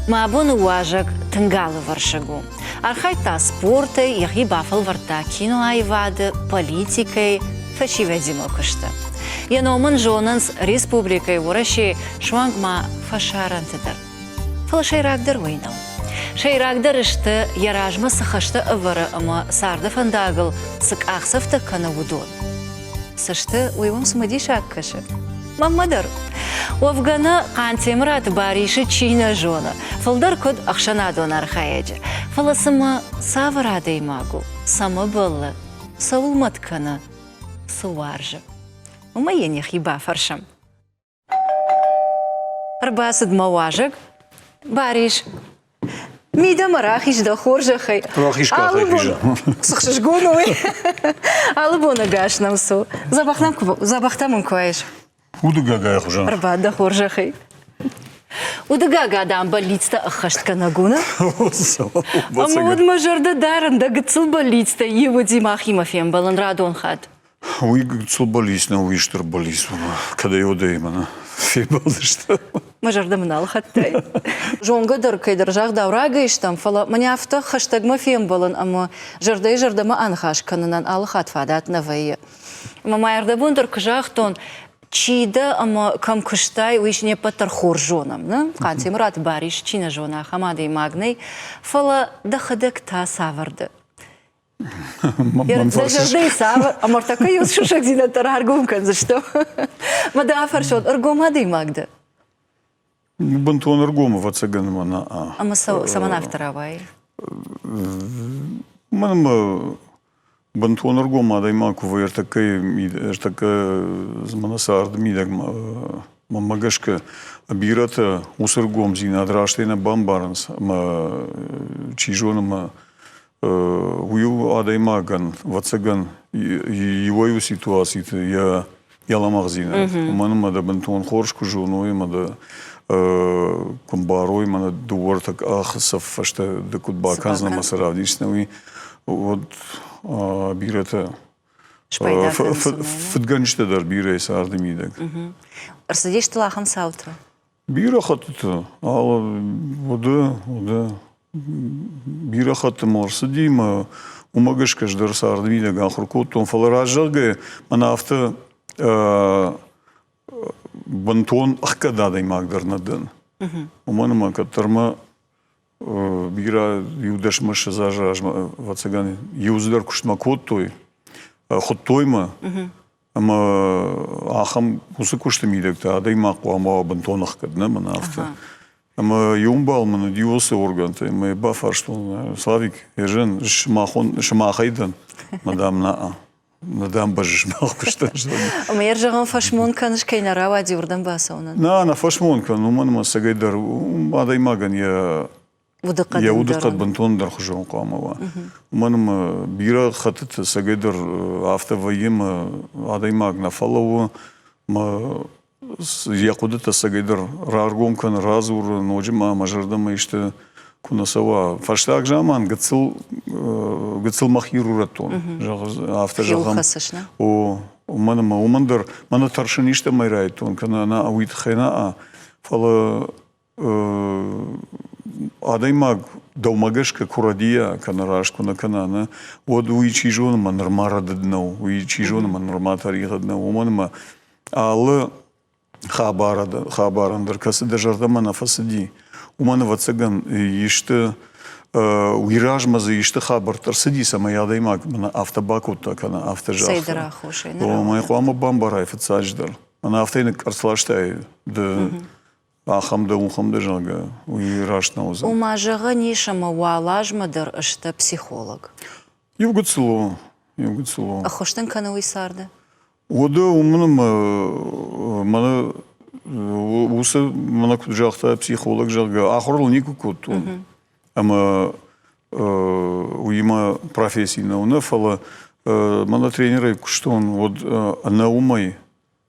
Мабун уважак тынгалы варшагу. Архайта спорты, яхи бафал варта кино айвады, политикой, фачивадимо кышты. Яномын жонынс республикой ураши шуангма фашарантыдар. Фала шайрагдыр вайнау. Шайрагдыр ішті яражма сахашты ывары ама сарды фандагыл сык ақсыфты каны вудон. Сышты уйвам смыди шаккашы. Маммадар. Овганы қантемрат бариши чина жона. Фалдар код ақшанадон архаяджы. Фаласыма савырады имагу. Самы былы. Саулматканы. Суваржы. Ума енех еба фаршам. Арбасыд маважык. Бариш. Мида марахиш да хоржахай. Рахишка хайжа. Сахшашгонуй. Алыбона гашнам су. Забахтамын квайш. Удыгага хужа. Арбад да хоржахай. Удыгага дам болицта ахаштка нагуна. Ама од мажорда даран да гыцыл болицта его димахимов ем балан радон хат. Уй гыцыл болис на уиштер болис. Когда его деймана. Фебалдышта. Мажорда мнал хаттай. Жонга дыркай дыржақ даврага иштам. Фала мне авто хаштагма фем балан, ама жардама анхашканынан алы хатфадат навайы. Мамайырда бундар кыжақтон чида, ама кам кыштай уишне патар хор жонам. Қантемрат бариш чина жона хамады магнай. Фала дахадак та саварды. Жарды савар, ама така юз шушак зинатар аргумкан, за что? Мада афаршот, аргумады магда. Бантон аргума вацаганма на а. Ама самана вторавай. Манама бантон аргума да имаку вер такая зманасард мидаг мамагашка абирата усаргум зина адраштена бамбаранс ма чижонама ую адаймаган вацаган его ситуации я ламагзина. Манама да бантон хоршку жоной мада кумбарой мана дуор так ахсав ашта дакут баканзна масаравдишнауи вот бирата футганчта дар бирай сардымидак. Арсадиш талахан саутра. Бира хатыта ала вода бира хатым арсадима умагашкаш дар сардымидак ахуркотон фаларажага мана авто бантон ахкада даймагдыр надын. Уманама катарма бира юдашмаша зажажма вацаган юздар куштма коттой хоттойма ама ахам усы куштамидакта адаймақу ама бантон ахкадна мана авто. Ама юмбал мана диосы органта ма бафарштон славик ежен шмахайдан мадам на Надам бажиш малку что. Ама ержаган фашмон каныш кайнара вади урдан басауна. На фашмонка, ну манма сагайдар адаймаган я удакат бантон дар хужон қамава. Манма бира хатыт сагайдар автоваема адаймаг на фалово ма якудата сагайдар раргомкан разур ноджима мажардама иште кунасава фаштаг жаман гыцыл махируратон автожагам о манама умандар мана таршыништа майрайтон кана на уит хайна фала адаймаг давмагашка курадия канарашку на канана вот уичи жон манармара даднау уичи жон манарматари даднау уманама алы хабарандар касы дажардама нафасади умана вацаган иште уиражмазы иште хабар тарсади сама ядаймак мана автобакута кана автожах. Сейдара хоши. О май хуама бамбарай фацаждар. Мана автейник карслаштай да ахам да ухам да жага уираж науза. Умажага нишама уалажмадар иште психолог. Югуцло. А хоштен кана уисарда? Ода мана усы мана жақта психолог жага ахырыл нику котун. Ама уйма профессийна уна фала мана тренеры куштон вот наумай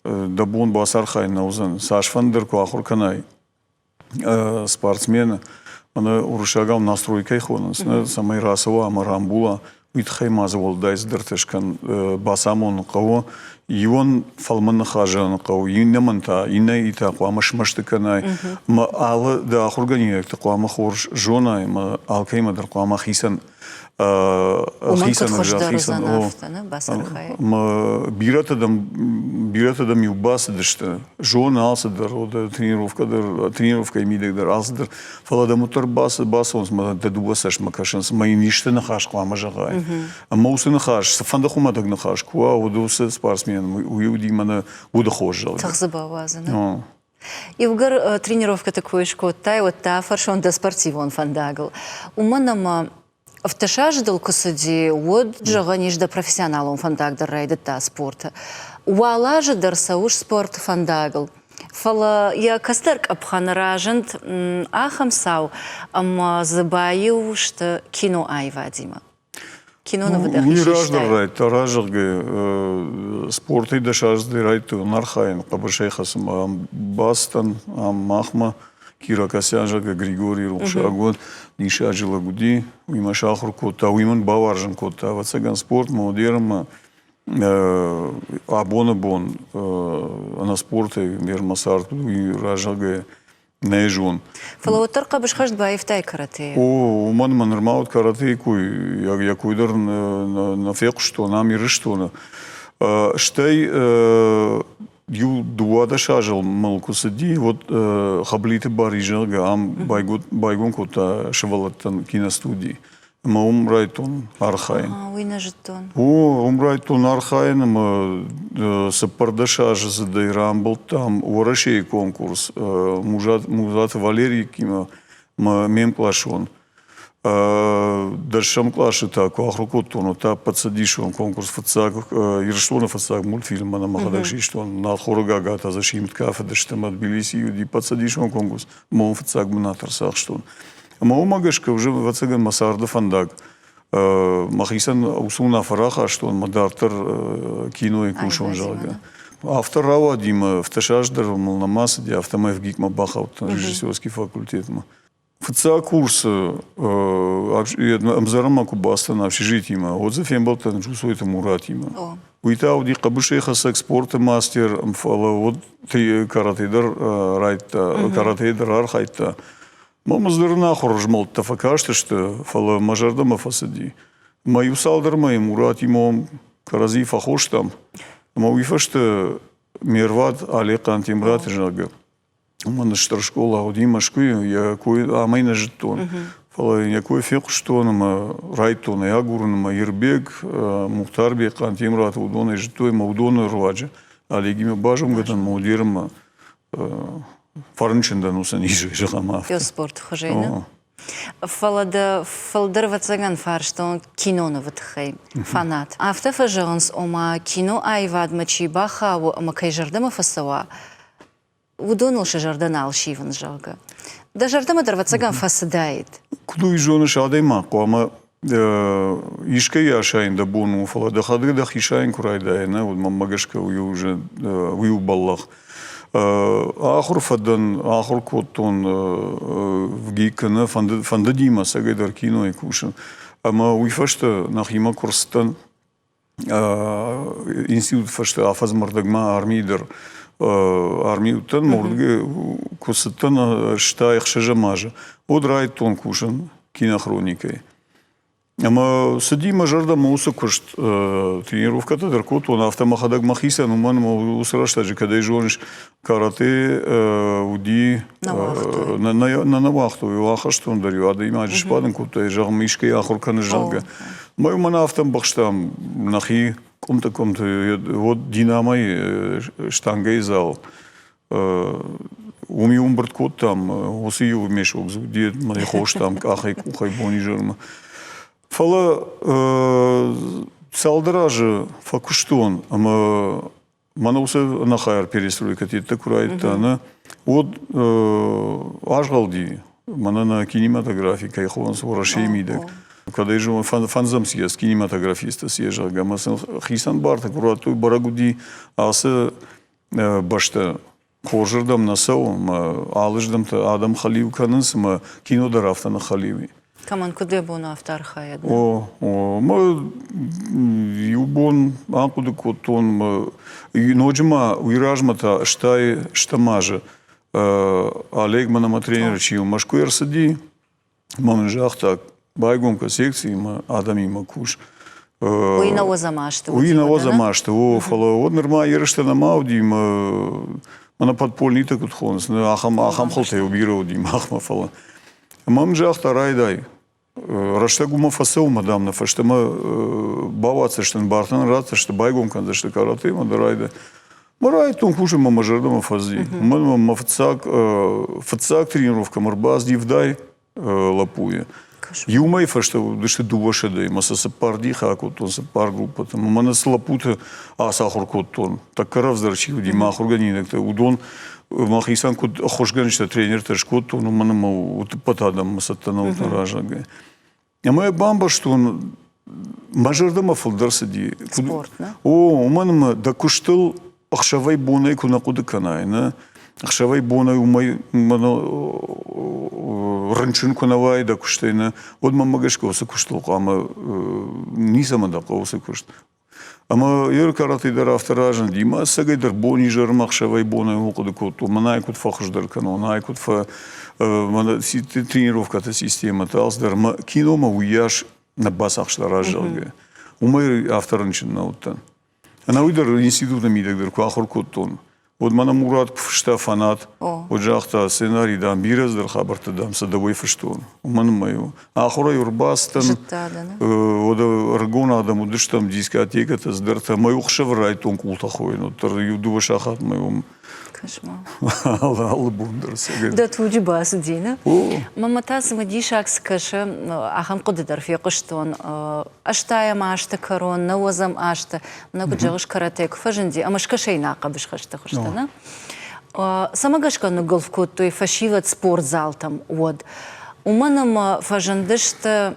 дабун басархай наузан сашфандер ку ахыр канай спортсмена мана урушагам настройкай хонас самай расова амарамбула ويتخيماز والدايز درتش كان باسامون قو يون فالمن خاجان قو ينمنتا ينايتا قو مش تكناي ما على دا آخر غنيك تقو ما خورج جوناي ما الكيما در قو ما خيسن خيسن ما بيرات دم يوباس دشت جون алсыдыр ода тренировка имидек дер алсыдыр фала да мотор бас онс ма да дуасаш макашынс ма иниште нахаш квама жагай ама усы нахаш фанда хумадак нахаш куа удусы спортсмен уюди мана уда хожал тахзыбавазына Ивгар тренировка такой шкоттай вот та фаршон да спортивон фандагл уманама автошаждал косади вот жаганиш да профессионалом фандагдер райда та спорта уалажа дарсауш спорт фандагл фала я кастерк абханаражент ахам сау ама забаю что кино айвадима кино на выдах не раждар райт таражырге спорты да шажды райту нархайн кабышайхасым бастан махма Кира Касяжага, Григорий Рукшагон, Ниша Джилагуди, Уима Шахр Кота, Уиман Баваржан Кота, Вацаган спорт, Маудерма, Абонабон, на спорте, Мермасарт, Ражага, Нейжон. Фалаватар Кабышхаш Баевтай карате. О, уман манармаут карате, я куйдар на фек, что нам и что. Штай Ю дуада шажал малку сади, вот хаблиты барижага, ам байгон кота шевалатан киностудии. Ма умрайтон архайн. Уйна жетон. О, умрайтон архайн, ма сапардашаж задайрам был там, уарашей конкурс, музат Валерий кима, ма мемклашон. Дальше клаши так, ахрукотону, та подсадишон конкурс фацаг, иршлона фацаг мультфильм, на махадакши, что на хорогага, та зашимт кафе, да что мы Тбилиси, юди подсадишон конкурс, мон фацаг мнатор сах что. Мау магашка уже вацаган масарда фандак, махисан усуна фараха, что он мадартер кино и кушон жалга. Автор Рава Дима, вташаждар, малнамаса, ди автомайв гикма бахаут, режиссерский факультет. ФЦА курс Амзарама Кубаста на общежитие, отзыв я был там чувствует Муратима. Уитау ди Кабышеха экспорта мастер, вот ты каратейдер райта, каратейдер архайта. Мама здорна хорожмал тафакашта, что фала мажардама фасади. Мою салдар мой Муратимом карази фахош там. Мауифа что Мерват Олег Антимрат жага. У мене школа одима шкою, я майна жетон. Фала якой фек что на райтон, я гурна Ирбек, Мухтарбек, Антимрат удон жетой, маудон руаджа. Але гиме бажам гатан маудирма фарнчендан усан иже жагама. Пё спорт хожейна. Фала да фалдер вацаган фарштон кино на ватхай фанат. Автофажонс ома кино айвад мачи бахаву ама кайжардама фасава. Удонул шажарданал шиван жалга. Да жардама дарвацаган фасадает. Куду и жены шадайма, кома ишка яшайн да бону фала да хады да хишайн курайдайна, вот мамагашка уже ую баллах. Ахур фадан, ахур коттон в гикана фандадима сагайдар кино и кушан. Ама уйфашта нахима курстан институт фашта афазмардагма армидер армиютан мордге кусаттан штаих шажамажа. Од райтон кушан кинохроникой. Ама садима жарда мауса кушт тренировката дъркото на автомахадак махиса, но ман усрашта же когда жониш карате уди на навахту и вахаштон дарю, а да има жишпаден кото жаг мишка и ахуркана жалга. Маю мана автом бахштам нахи комта вот динамой штанга и зал. Уми умбрт кот там, осию вмешок зудит, мане хош там кахай кухай бони жерма. Фала салдража факуштон, ама манауса нахайр перестройка тетта курайта, вот ажгалди, мана на кинематографии кайхон сворашей мидек. Когда я живу фанзам съезд, кинематографиста съезжал, гамасан хисан барта курату барагуди, аса башта хожердам насау, алыждам та адам халив канынс, ма кино дарафта на халиви. Каман куди був на автархая? Мы юбон анкуды коттон ноджима уиражмата штамажа Олег манама тренер чию машку ерсади мамын жахта байгомка секции ма адами макуш Уйна озамашты. уйна озамашты фала однерма ершта на мауди мана подпольный так утхонс ахам холте убирал дим ахма фала мамын жахта райдай Раштагума фасел мадамна, что мы баваться, что бартан рад, что байгом когда что карате, мадарайда. Марай том хуже мама жардама фази. Мама фацак тренировка марбаз дивдай лапуя. Юмай что дышит дуваше да, маса сапарди хакут, он сапар группа, там мана слапута асахор коттон. Так карав зарчил димах органинок, удон махисан код хошганчта тренер теж коттон, мана вот потадам масатана утаражага. А моя бамба, что он мажордама фалдарсади. Спорт, да? У мене докуштил ахшавай бонай кунакуди канай, на ахшавай бонай умай ранчин кунавай докуштайна. От мамагашко се куштил, ама нисама дако се куштил. Ама ер караты дар авторажан дима сагайдар бони жар ахшавай бонай окуди коту, манай кут фахшдар канон, най кут фа тренировката система талсдар кинома уяш на басах штаражалга. Умай авторанчин наутан. Она уйдер института мидагдер куахор коттон. Вот мана Мурат фшта фанат. Вот жахта сценарий дам бираздер хабарта дам садовой фштон. Уман маю. Ахора юрбастан. Вот аргона адам удыштам дискотека сдерта маю хшеврай тон култахой. Но тер юдува шахат маю. Кошмар. Алла бундерс. Да туди бас дина. Мама таз мадишак скажи, ахам кудыдар фиқыштон. Аштая машта корон, навозам ашта. Много джагыш каратек фаженди. А машка шейна кабыш хашта хуштана. Сама гашка на голфку той фашиват спортзал там вот. Уманам фажендышта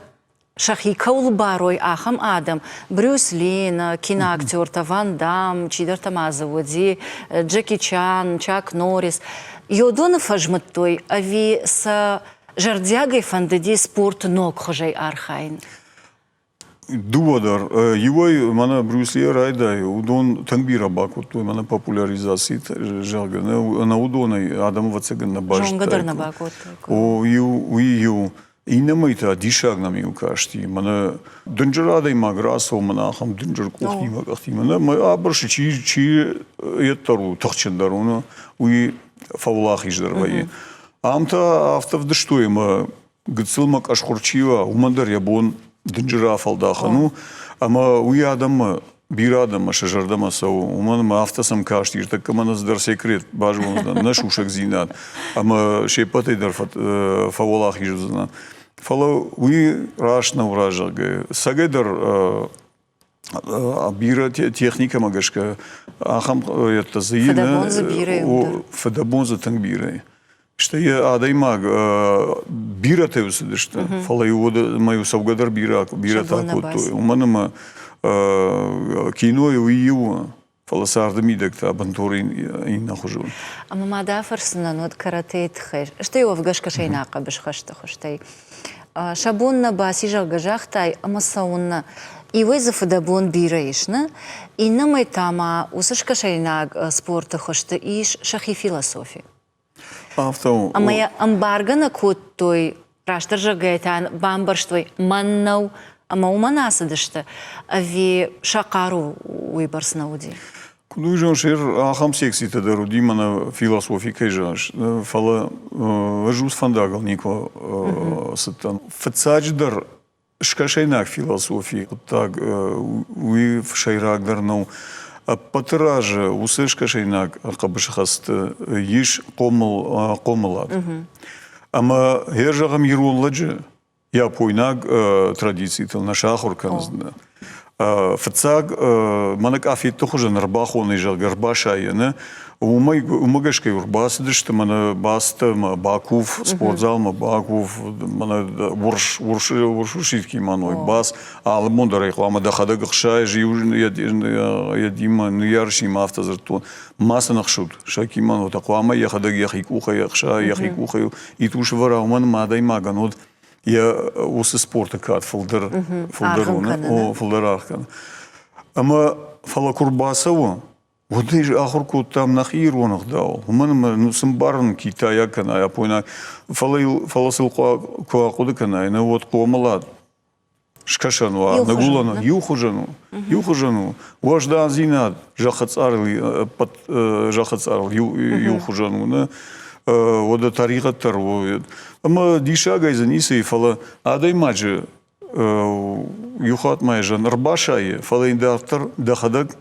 Шахи каулбарой ахам адам, Брюс Ли, киноактер, Ван Дам, Чидер Тамазоводи, Джеки Чан, Чак Норрис. Йодона фажматтой, а ви с жардягой фандади спорт ног хожей архайн. Дувадар, его мана Брюс Ли райдай, удон тангбира баку, то мана популяризации жалга, на удоной Адам Вацеган на баште. Жонгадар на баку. О, ю. И намайта дишаг нами укашти, мана дынжырада има грасо, мана ахам дынжыр кухни магахти, мана абарши чи еттару тахчендаруна, уи фаулах иждарвай. Амта автовдыштой ма гцилмак ашхурчива, умандар ябон дынжыра фалдаха, ну, ама уи адама бирадама шажардама сау, уманама автосам кашти, иртак каманаздар секрет, бажвонздан, наш ушак зинат, ама шепатай дар фаулах иждарвай. Фала уи рашна уражага. Сагайдар бира техника магашка. Ахам это заина. Фадабонза тангбирай. Что я адаймаг бира теусидышта. Фала юода мою савгадар бира так. Уманама кино и уиюа. Фаласарда мидакта абантори и нахожу. А мама дафарсна нот каратет хеш. Что его в гашка шейна кабыш хашта хоштай. Шабонна баси жалгажахтай амасаунна. И вы за фадабон бираишна. И намай тама усашка шейна спорта хошта иш шахи философии. Автом. А моя амбарга на кот той раштар жагайтан бамбарштой маннау. Ама уманаса дышта. А ви шакару уйбарс науди. Куду жан шер ахам секси тадару димана философия кайжаш. Фала жус фандагал нико сатан. Фацадждар шкашайнак философии. Так уи шайрагдар нау. Патража усы шкашайнак акабышхаст иш комалат. Ама хержагам ерулладжи. Я пойнаг традиции тел на шахурканзна. Фацаг манак афит тоже нарбахоны жал гарбашайна. Умагашкой урбасдышта мана баста Бакув спортзал Бакув мана воршушитки маной бас алмонда реклама дахада гхшай жиюжн я дима нярши автозартон маса нахшут шакиман вот аклама я хада яхикуха яхша яхикуха и туш вараман мадай маганот Я осы спорта кат фылдыр арғын о фылдыр арқаны. Ама фала курбасаву, вот и ахур кут там нахир онах дал. У меня ну симбарн Китая кана, я понял. Фаласил куакуды кана, и на вот куамалад. Шкашану, а нагулану, юхужану. Важда зина жахацарли, под жахацарли, юхужану, на вот тарихат торвует. Ама дишага из анисы фала, а дай маджи юхат майжан рбашае, фала индактор дахадак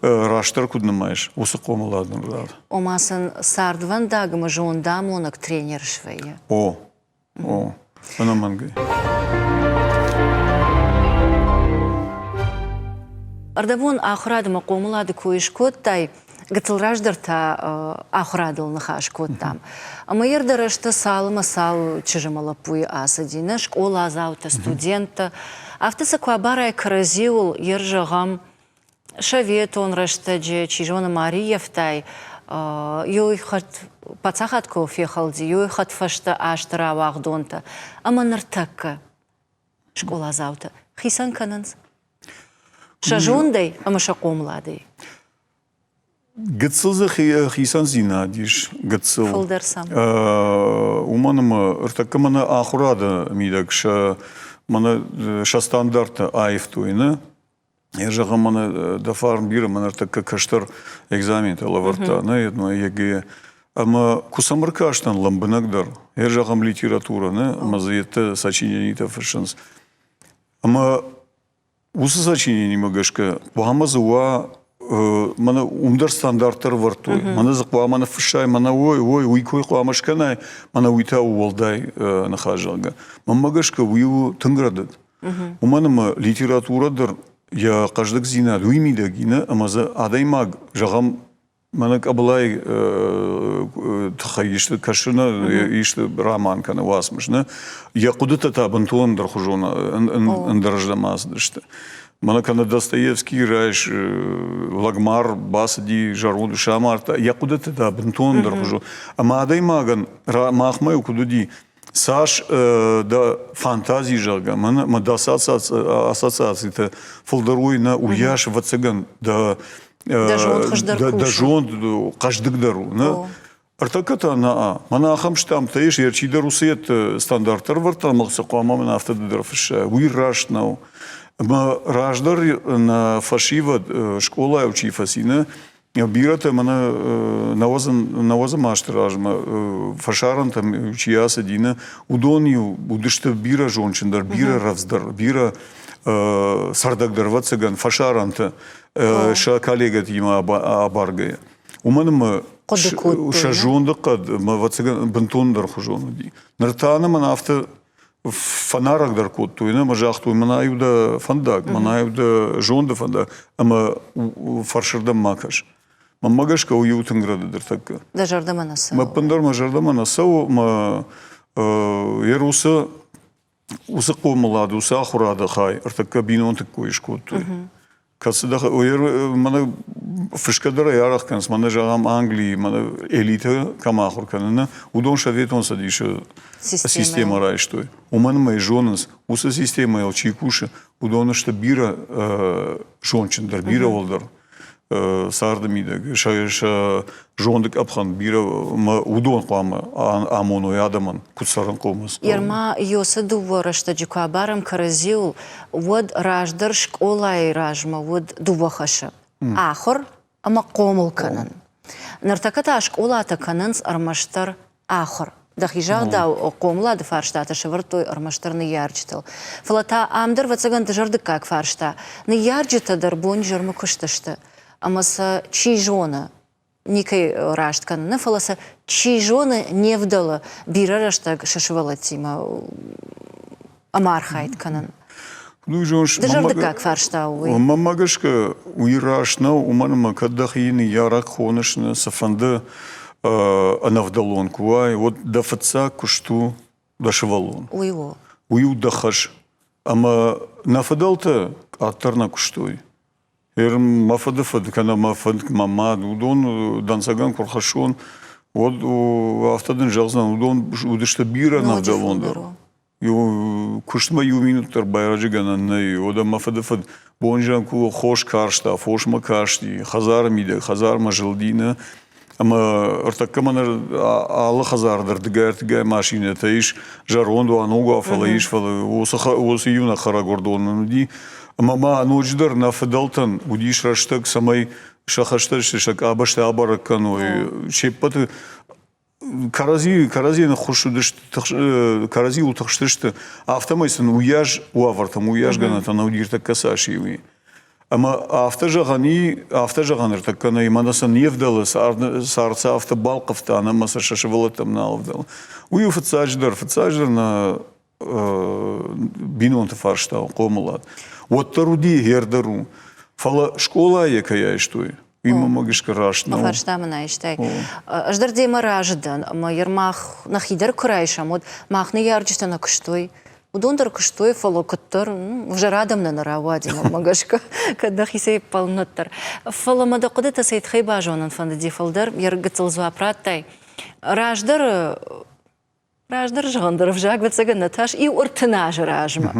раштар куднамайш, усы куамаладын рад. Омасын сардван дагымы жондам лонак тренер швее. О, она мангай. Ардавон ахрадыма комулады коиш коттай, гатылраждар та ахрадыл нахаш коттам. Ама ердарашта салыма сал чижымала пуи асадина, школа азаута студента. Автоса куабарай каразиул ержагам шавет он раштаджи чижона Мариевтай, ёй хат пацахат кофехалди, ёй хат фашта аштара вахдонта. Ама нартакка школа азаута. Хисан кананс? Шажундай, ама шакомладай. Гыцылзы хисан зинадиш, гыцыл. Фылдырсам. Уманымы, ыртакка мана ахурада мидак, ша стандарта айфтуйны. Ержаға мана дафарм биры, мана ыртакка каштар экзамен талаварта, но еге. Ама кусамыркаштан ламбынагдар, ержағам литература, мазаетті сочиненита фашинс. Ама усы сочинение магашка, вамазы уа мана умдар стандарттар вартуй. Мана зықва мана фышай, мана уйкой қуамашканай, мана уйта уолдай нахажалга. Мамагашка уйу тынградад. Уманама литературадыр, я каждак зина уймидагина, амаза адаймаг жағам манак абылай тахай ишты кашына, ишты роман кана васмышна. Я кудыта табантуандар хужона, андараждамаздышты. Мана кана Достоевский, Райш, Лагмар, Басади, Жаруду, Шамарта. Я кудыта табантуандар хужона. Ама адаймаган, махмаю кудуди. Саш да фантазии жага, мана да ассоциации-то фолдаруй на уяш вацаган, да жон каждый дару. Артаката на мана ахам штам таиш ярчи дару сет стандарттар варта мақса қуама мана автодыдар фаша уйраш нау. Ма раждар на фашива школа учи фасина бирата мана навоза маштражма фашаран там учия садина удонию будышта бира жончиндар бира равздар бира сардагдар вацаган фашаранта ша коллегат има абаргая уманым шажондық вацаган бентондар хужоndi нартана мана авто фанарагдар коттуйна мажахтуй мана юда фандаг мана юда жонда фандаг ама фаршырдан макаш Мамагашка уютен грададыр такка. Да жардамана сау. Ма пандарма жардамана сау, ма еруса усы қомылады, усы ахурады хай, артакка бинон такой шкоттуй. Касыда мана фышкадара ярахканс, мана жағам Англии, мана элита камахур канына, удон шаветон садиша система райштой. Уман май жонас, усы система елчикуша, удон что бира жончиндар, бира волдар. Сардамида, ша жондык апхан бира удон қуама амону ядаман кутсаран қомас. Ерма йоса дувара что джукабарам каразиул вот раждар школай ражма вот дувахаша. Ахор ама қомыл канан. Нартаката школата кананс армаштар ахор. Дахижақ да қомлады фарштата шывыртой армаштарны ярчытыл. Фалата амдар вацаган дыжарды как фаршта. Ны ярчытадар бон жырмы күштышты. Амаса чижона никай раштkan не фаласа чижона не вдала бира раштаг шашвалатима амархайт канан. Ну жонш Дыжарды как фаршта уй. Мамагашка уйрашна уманма кадахини ярак хонышна сафанда анавдалон куай вот дафаца кушту дашвалон. Уйо. Уйу дахаш. Ама нафадалта аттарна куштуй. Мафадафад, когда мафад мамад, удон дансаган курхашон, вот автоден жалзан, удон удышта бира навдалондар. Куштма юминуттар байраджигананны, ода мафадафад бонжанку хош каршта, фошма кашти, хазар миде, хазар мажилдина, ама артакамана алла хазардар дгай машина, таиш жаронду ануга фала иш фала, оса юна харагордона нуди, ама ма ночдар нафадалтан, удиш раштак самай шахашташ шак абашта абаракану, шеппаты карази на хошудыш карази утахштышты автомайсын уяж уавартам уяж ганата наудирта касашиви ама автожаган такана иманасан невдала сарца автобалқовта ана маса шашывалатам налвдал ую фацаждар на бинонта фарштау қомалат вот таруди гердару фала школа якая штой Има магишка рашна. Фарштамана иштай. Аждар мараждан, ама ермах нахидер курайшам, от махны ярджиста на кыштой. Удондар кыштой фало каттар, уже радам на наравади, магашка, когда хисей полноттар. Фало мада кудета сейт хайбажонан фандади фалдар, яргатал зуапраттай. Раждар жандар вжаг вецаган наташ и уртнаж ражма.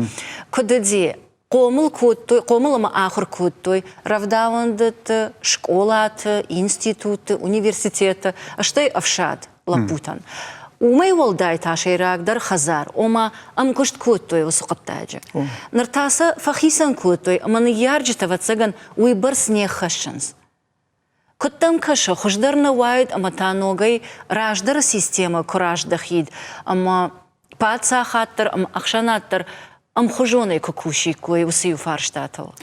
Кудади Қомыл ама ахыр куттой, равдавандыты, школаты, институты, университеты, аштай авшад лапутан. Умай волдай ташай рагдар хазар, ома амкушт куттой высоқаттаджи. Нартаса фахисан куттой, аманы ярджита вацаган уйбар снег хашчанс. Куттам каша хуждар навайд, ама таногай раждар система кураждахид, ама пацахаттар, ама ахшанаттар, Амхужоной кукуши, кое усию фарштатал.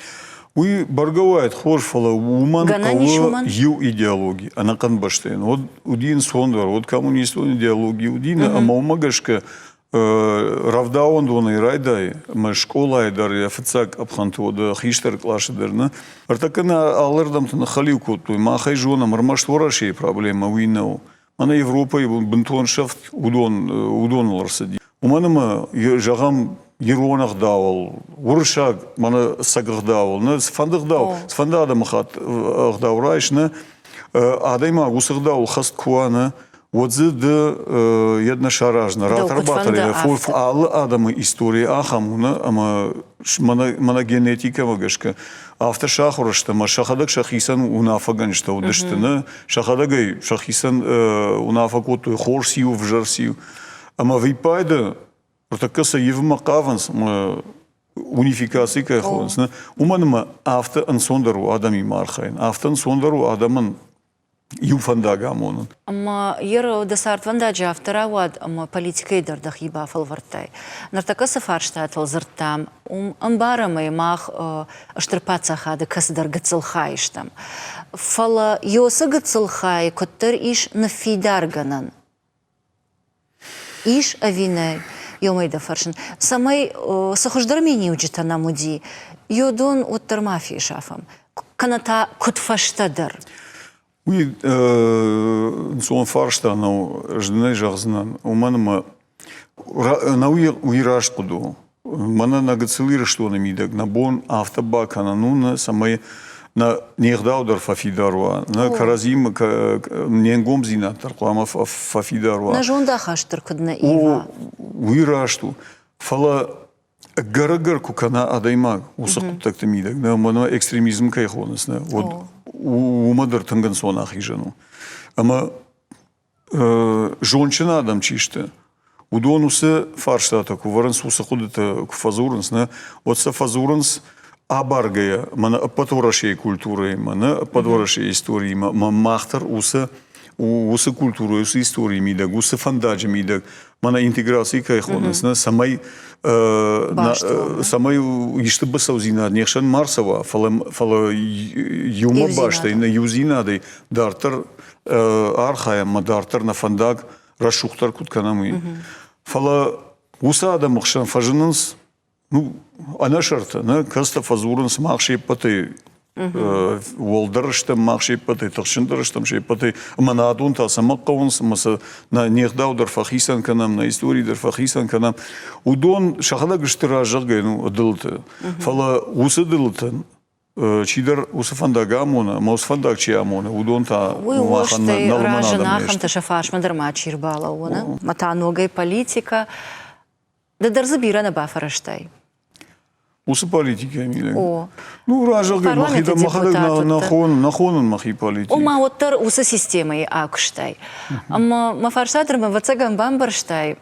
Уи баргавает хорфала уман кого ю идеологии. Она канбаштейн. Вот удин сондвар, вот коммунист он идеологии удина, а маумагашка равдаон доны райдай, мы школа айдар и офицак абхантода хиштар клашедерна. Артакана аллердам-то нахалил кот-той, махай жона, мармаш ворашей проблема уинау. Она Европа и бентоншафт удон ларсади. Уманама жағам Еронах давал, уршаг мана сагагдавал, на сфандагдав, сфандада махат агдаврайш, на адайма гусагдавал хасткуана, вот зда една шаражна, ратарбатари, форф аллы адамы история ахамуна, ама мана генетика магашка, автошахурашта, ма шахадак шахисан унафаганшта удыштына, шахадагай шахисан унафакоту хорсию в жарсию, ама випайда Протакаса евма каванс унификации кайхонс. Уманма авто ансондару адами мархайн. Авто ансондару адаман юфандага амонан. Ама еро десарт вандаджа авторавад ама политикой дардах еба фалвартай. Нартакаса фарштатал зартам. Амбарамай мах аштерпацахада касдар гацелхайштам. Фала йоса гацелхай коттер иш нафидарганан. Иш авинай. Йомайда фаршин. Самай сахуждармени уджита на муди. Йодон оттар мафии шафам. Каната кутфаштадар. Уи сон фаршта на ждне жахзнан. Уманма на уираш куду. Мана на гацелира что на мидаг на бон автобак анануна самай на нехдаудар фафидаруа на каразим ненгом зинатар клама фафидаруа на жонда хаштар кудна ива уирашту фала гарагар кукана адайма усак такта мидаг на мана экстремизм кайхонас на вот умадар тангансона хижану ама жончина адам чиште удонусе фарштата куваренс усакудата куфазуренс на вот сафазуренс Абаргая, мана подворашей культуры, мана подворашей истории, махтар уса культуры, уса истории мидаг, уса фандаджи мидаг, мана интеграции кайхонас, на самай иште басаузина, нехшан марсова, фала юма башта, на юзинады, дартар архая, мадартар на фандаг, рашухтар кутканамы. Фала уса адамахшан фажинанс. Она шарта, на каста фазуренс махшей паты, волдарштам махшей паты, тахшиндарштам шей паты, манадун та самаккаунс, маса на нехдаудар фахисан канам, на истории дар фахисан канам. Удон шахада гштира жагай, адылты. Фала усы дылтын, чидар усы фандагамона, маус фандаг чиамона, удон та махан на ражанахам та шафаш мадарма чирбала, она. Мата ногай политика. درز بیران با فرشته. Усы политика милен. О. Ну, ражалгы Парламент махида депутаты. нахонын махи политика. О, ма оттар усы системой акштай. Ма фаршадр ма вацаган бамбарштай.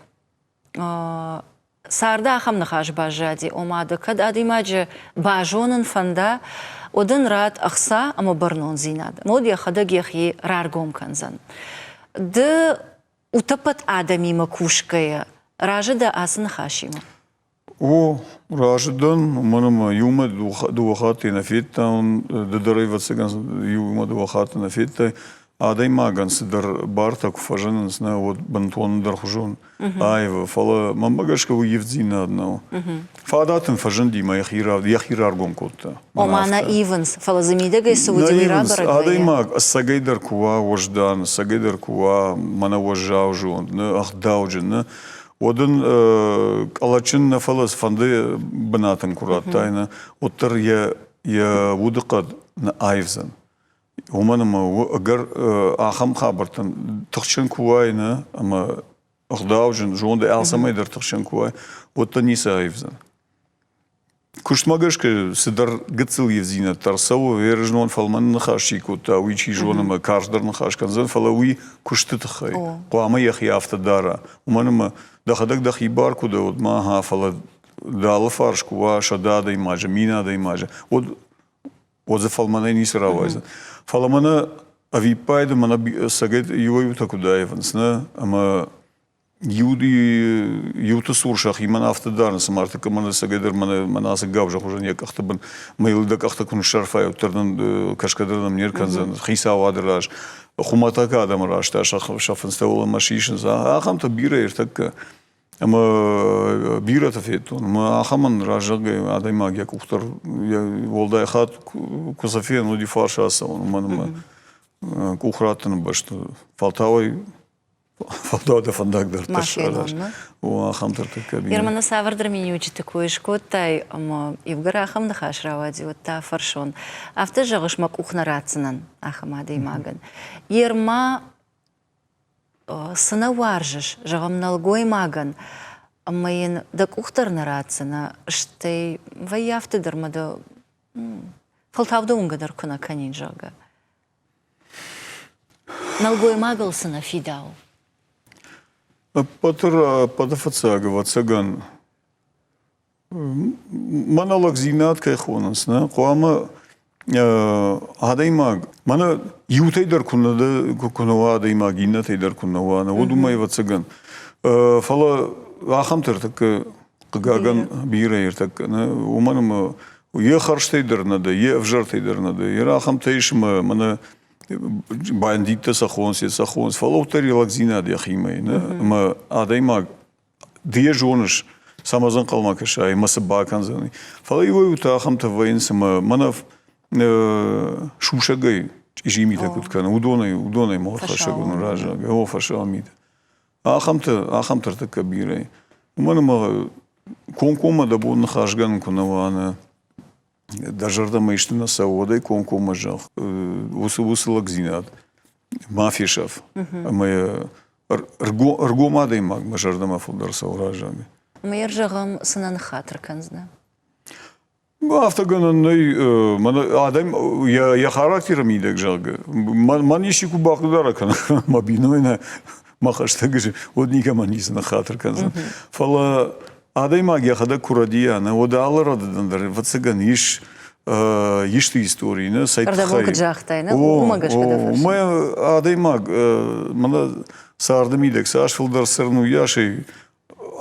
Сарда ахам нахаш бажади. О, ма дакад адимаджи бажонын фанда. Один рад ахса, ама барнон зинад. Мод я хадаг яхи раргом канзан. Д утапат адами макушкая. Ражада асын хашима. О, раждан, манама юма дуахаты на фиттан, дадары вацаган юма дуахаты на фиттай. Адай маган сидар барта куфажанан сна вот бантон дархужон. Айва, фала мамбагашка у евдзина одного. Фадатын фажан дима яхираргом котта. Омана Иванс, фала замидагай саудили рабарагая. Адай маг, сагайдар куа вождан, сагайдар куа мана вожаужон, ахдауджин, Один алачин на фалас фанды банатан куратайна, оттар я вудакад на айвзан. Уманама агар ахам хабартан тахчан куайна, ама ахдауджин, жонда алсамайдар тахчан куай, оттар ниса айвзан. Куштмагашка сидар гацил евзина тарсау вережнон фалман нахаши кота уичи жонама карждар нахашканзан фалауи куштытахай. Қуама яхи автодара. Уманама дахадак дахи барку да от маха фала дала фаршку ва шада да имажа, мина да имажа. От за фалмана не сравайза. Фаламана авипайда мана сагет юаю такуда евансна, ама Юта суршах и мана автодар, самартака мана сагедер мана сагавжах уже не как-то бен мейлда как-то кун шарфай утердан кашкадердан нерканзан хиса вадраж хуматака адам рашта шафенстаула машишин за ахам-то бира иртака ама бира-то фетон ма ахаман ражага адай магия кухтар волдай хат кузафен уди фаршаса он мана кухратан башто фалтавой Фалдода фандагдар ташараш. О, ахамтар такаби. Ермана савардр меню такой шкотай, ама ивгара ахам нахаш равади вот та фаршон. Авто жагыш мак ухнарацынан ахамады маган. Ерма сына варжыш жагам налгой маган. Амаин дак ухтар нарацына штай ваяфты дармада фалтавда унгадар куна канин жага. Налгой магал сына фидау. Патафацага, вацаган. Маналак зинат кайхонас, на куама адаймаг. Мана ютайдар кунава адаймаг, инатайдар кунава, на одумай вацаган. Фала ахамтар так гаган бирайр так, на уманам е харштайдар нада, е вжартайдар нада. Ера ахамтайшма мана бандита сахонс, фалоутари лакзина дяхимай, ма адаймаг дие жонаш самазан калмакашай, масабаканзани. Фала его ута ахамта вайнса манав шушагай ижимита куткана, удонай мохашагун ража, о фашамита. Ахамтар така бирай. Уманама конкома да бон хашган кунавана. Дажарда мыштына саудай конкома жах. Усы лакзинат. Мафишав. Мы аргомадой маг мажарда мафудар сауражами. Мы жагам сынан хатр канзна. Автогананный адам я характером идек жага. Ман ещё кубакдара кана мабинойна махаштага же одника манисна хатр канзна. Фала Адай магия хада курадияна, ода аларададандар, вацаган иш ты истории, на сайт хай. Правда, бокаджахтай, на умагаш когда фарш. Мы адай маг, мана саардамидек, саашфилдар сырну яши,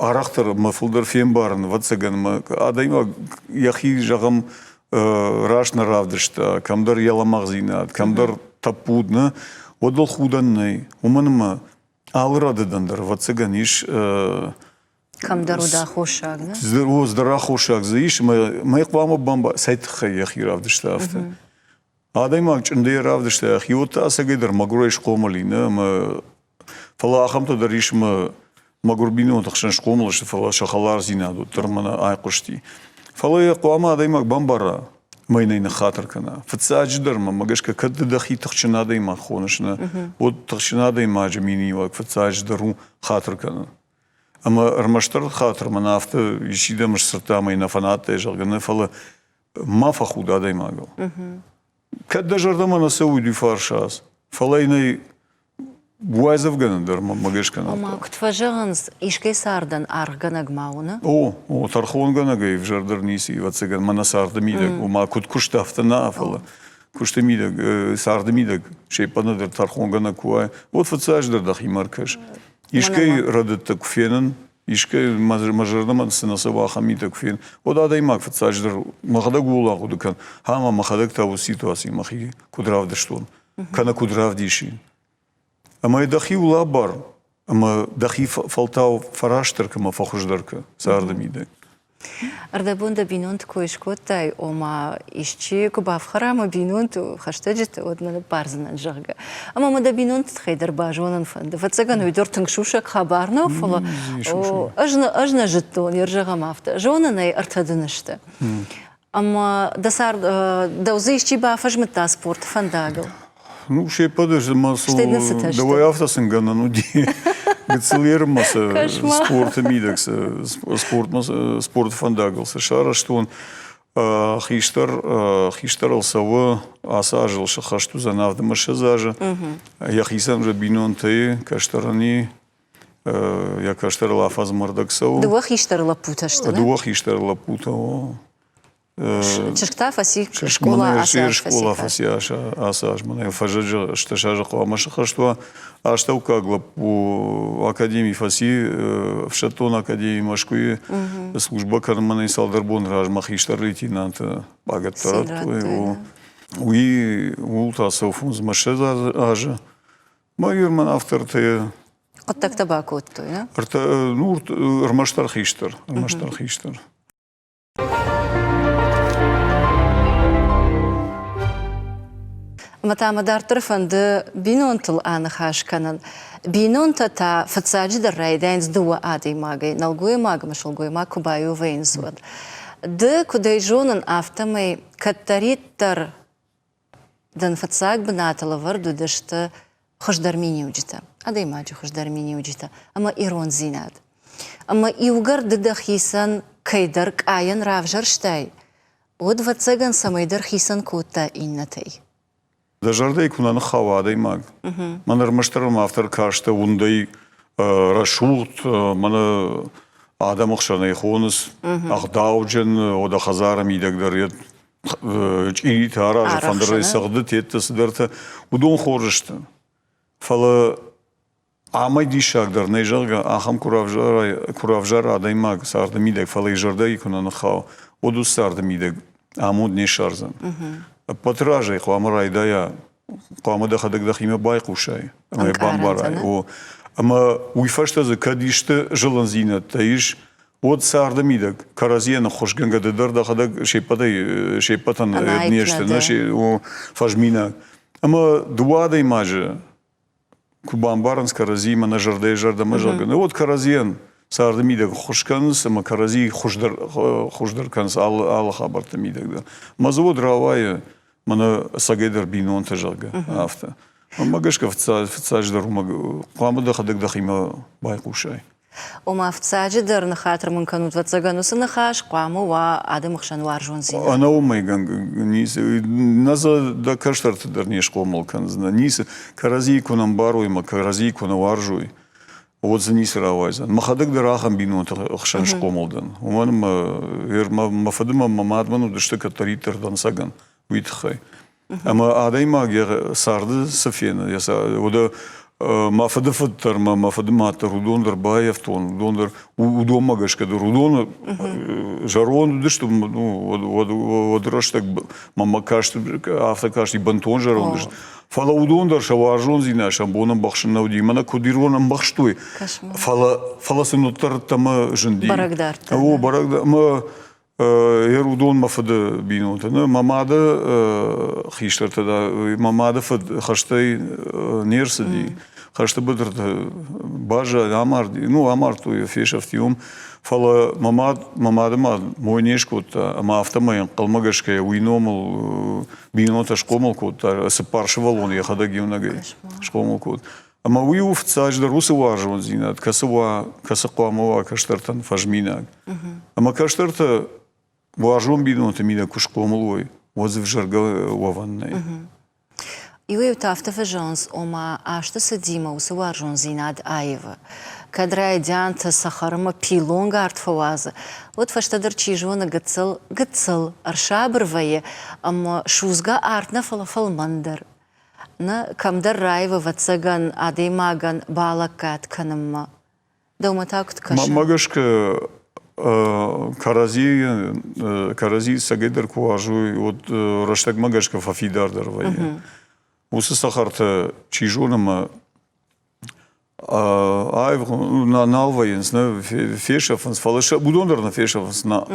арахтар мафилдар фембарн, вацаган, адай маг яхи жагам рашна равдышта, камдар яламагзинат, камдар тапудна, одал худаннай, уманма аларададандар, вацаган иш Камдару да хошаг, да? Здара хошаг, заиш, мы квама бамба, сайт хай яхи равдышта. Адай маг чындай равдышта, хиота асагайдар магурайш комалина, фала ахамта дариш магурбину тахшан шкомалаш, фала шахалар зинаду, тармана айкушти. Фала я квама адай маг бамбара, майнайна хатаркана. Фацадждар магашка кадда дахи тахчана адай маг хонашна, от тахчана адай маг джамини вак фацадждару хатаркана. أما رمشتر خاطر من أفته يشيد مش سرتامي نفنات تجربنا فلا ما فخود هذا ما قال كده جرده ما نسوي دي فارشاس فلا إني بوازف جندر ما جيش كنا وما كنت فجأنس إيش كي ساردن أرجنا جماونا أو ترخون جنا جاي في جردر نيسي واتسجن ما نسارد ميدك وما كنت كشت أفتنا فلا كشت ميدك سارد ميدك شيء بندر ترخون جنا كوي وتفتساج در دخي مركش إيش كي ردت تكفينن إيش كي مجرد ما نسوا خميتك فين وده دايما فتساج در ما خدك ولا خد كان هما ما خدك تاو سيتواسي ما خي كدراف دشتون كان كدراف ديشي أما يدخي ولا بار أما دخي فلتاو فراشتر كما فخش درك سارد ميدك أردبون بينونت كويش كوتاي وما إشتي كباف خرام بينونت وخشتجت ودنا بارزنا الجرجة أما ما بينونت تخيدر باجونا فند فتسجن ويدور تنشوشك خبرنا فلا أجنا جتون يرجع مافتا جونا ناي أرتدنشته أما دسار دوزيشتي بافج متى سبورت فنداغل Ну, ще подожди, масу. Давай автосингана, ну ди. Гцелерм маса спорт мидекс, спорт фандаглса. Шара что он хиштар алсава асажил шахашту занавды машазажа. Я хисам же бинон ты каштарани. Я каштар лафаз мардаксау. Дуа хиштар лапута что? Дуа хиштар лапута. Чешкта фаси школа асаж. Школа фаси асаж. Мана фажаджа что шажа қоамаша хаштуа. А что указала по академии фаси в Шатон академии Москвы служба кармана и салдарбон ражмахиштар лейтенант багаттарат. Уи ултасофун змашеза ажа. Майор ман автор те. От так табаку то, я? Ну рмаштар хиштар, рмаштар хиштар. متى مدار طرفن ده بينونتل أنا خاش كنن بينونتا تا فتساجد الرايدينز دوا آدي ماجي نلقوي ماج مش نلقوي ما كوبايو وين زود ده كده جونن أفتمي كتريتر دن فتساج بنات الوردو دشت خوش درميني وجتا آدي ماجي خوش درميني وجتا أما إيرون زيناد أما يوغر ده خيسان كيدرك آين رافجر شتاي ود فتساجن سميدر خيسان كوتا إنتي Дажардай кунаны хавадай маг. Манар маштарам автор кашта ундай рашут мана адам ахшанай хонус ахдауджен ода хазара мидагдарет чири таража фандрай сагды тетте сдарта удон хорышты. Фала амай дишагдар нейжарга ахам куравжар адай маг сарды мидаг фала ижардай кунаны хав оду сарды мидаг амуд не шарзан. Патражей хламарай дая, хламада хадак дахима байкушай, ама бамбарай. Ама уйфашта за кадишта желанзина таиш от сарда мидак каразиена хошганга дар да хадак шейпатан нешта наши фажмина. Ама дуада имаже кубамбаранс каразима на жарда жарда мажага. Вот каразиен сарда мидак хошканс, ама карази хошдар канс ал хабарта мидак да. Мазовод равая мана сагедер бинон тажага афта. Магашка вцадждар қамада хадак дахима байқушай. وما فتساجدر نخاطر من كانوا تتزغنوا سنخاش قاموا وعدم خشن وارجون زين. أنا أمي نيس نزا دا كشتر تدرنيش قومل كان زنا نيس كرازي كونم باروي ما كرازي كون وارجوي. Вот за нис равайзан. Махадак дарахам бинон тахшан шкомолдан. Уман ما فدما مامادمنو دشت كتريتر دان ساغن ويتخاي. أما آدايما غير سارد سفينة يسا ودا ما فدفتر ما فدمات رودون در بايفتون رودون در ودوم ماغش كده رودون جارون دشت ودرشتك ما كاشت автокашти бантон жарон дешт. Фала удон در شوارجون زينا شامبونم بخشن نودي منا كوديرونم بخشتوي. فلا سنوتر تما جندي. برقدار. أو برقدار ما يرودون ما فد بينوتنا مامادا خيشتر تدا مامادا فد خشتي نيرسدي خشت بدر باجا امار ну амар то фешафтиум фала мамада мой нешкот ама автомайн қалмагашкай уйномал бинота шкомал кот сапаршвалон я хадагивнагай шкомал кот Ama uyu ftsajda Rusu varjon zinat, kasaqwamova kashtartan fajminag. Ama kashtarta varjon bidon temina kushqomuloi, wazvjarga wavannay. Iuiu tafta fajons oma ashta sadima usu warjon zinad aiva. Kadra идянта сахарма пилонга артфаваза. Вот фаштадыр чижона гыцыл аршабырвае, amma шузга артна фалмандар. На камдар райва вацаган адеймаган балакат канамма. Дауматакут каша. Магашка карази сагедер куажуй от раштаг магашка фафидардар вае. Усы сахарта чижонама налваенс, фешафанс, фала будондар на фешафанс на.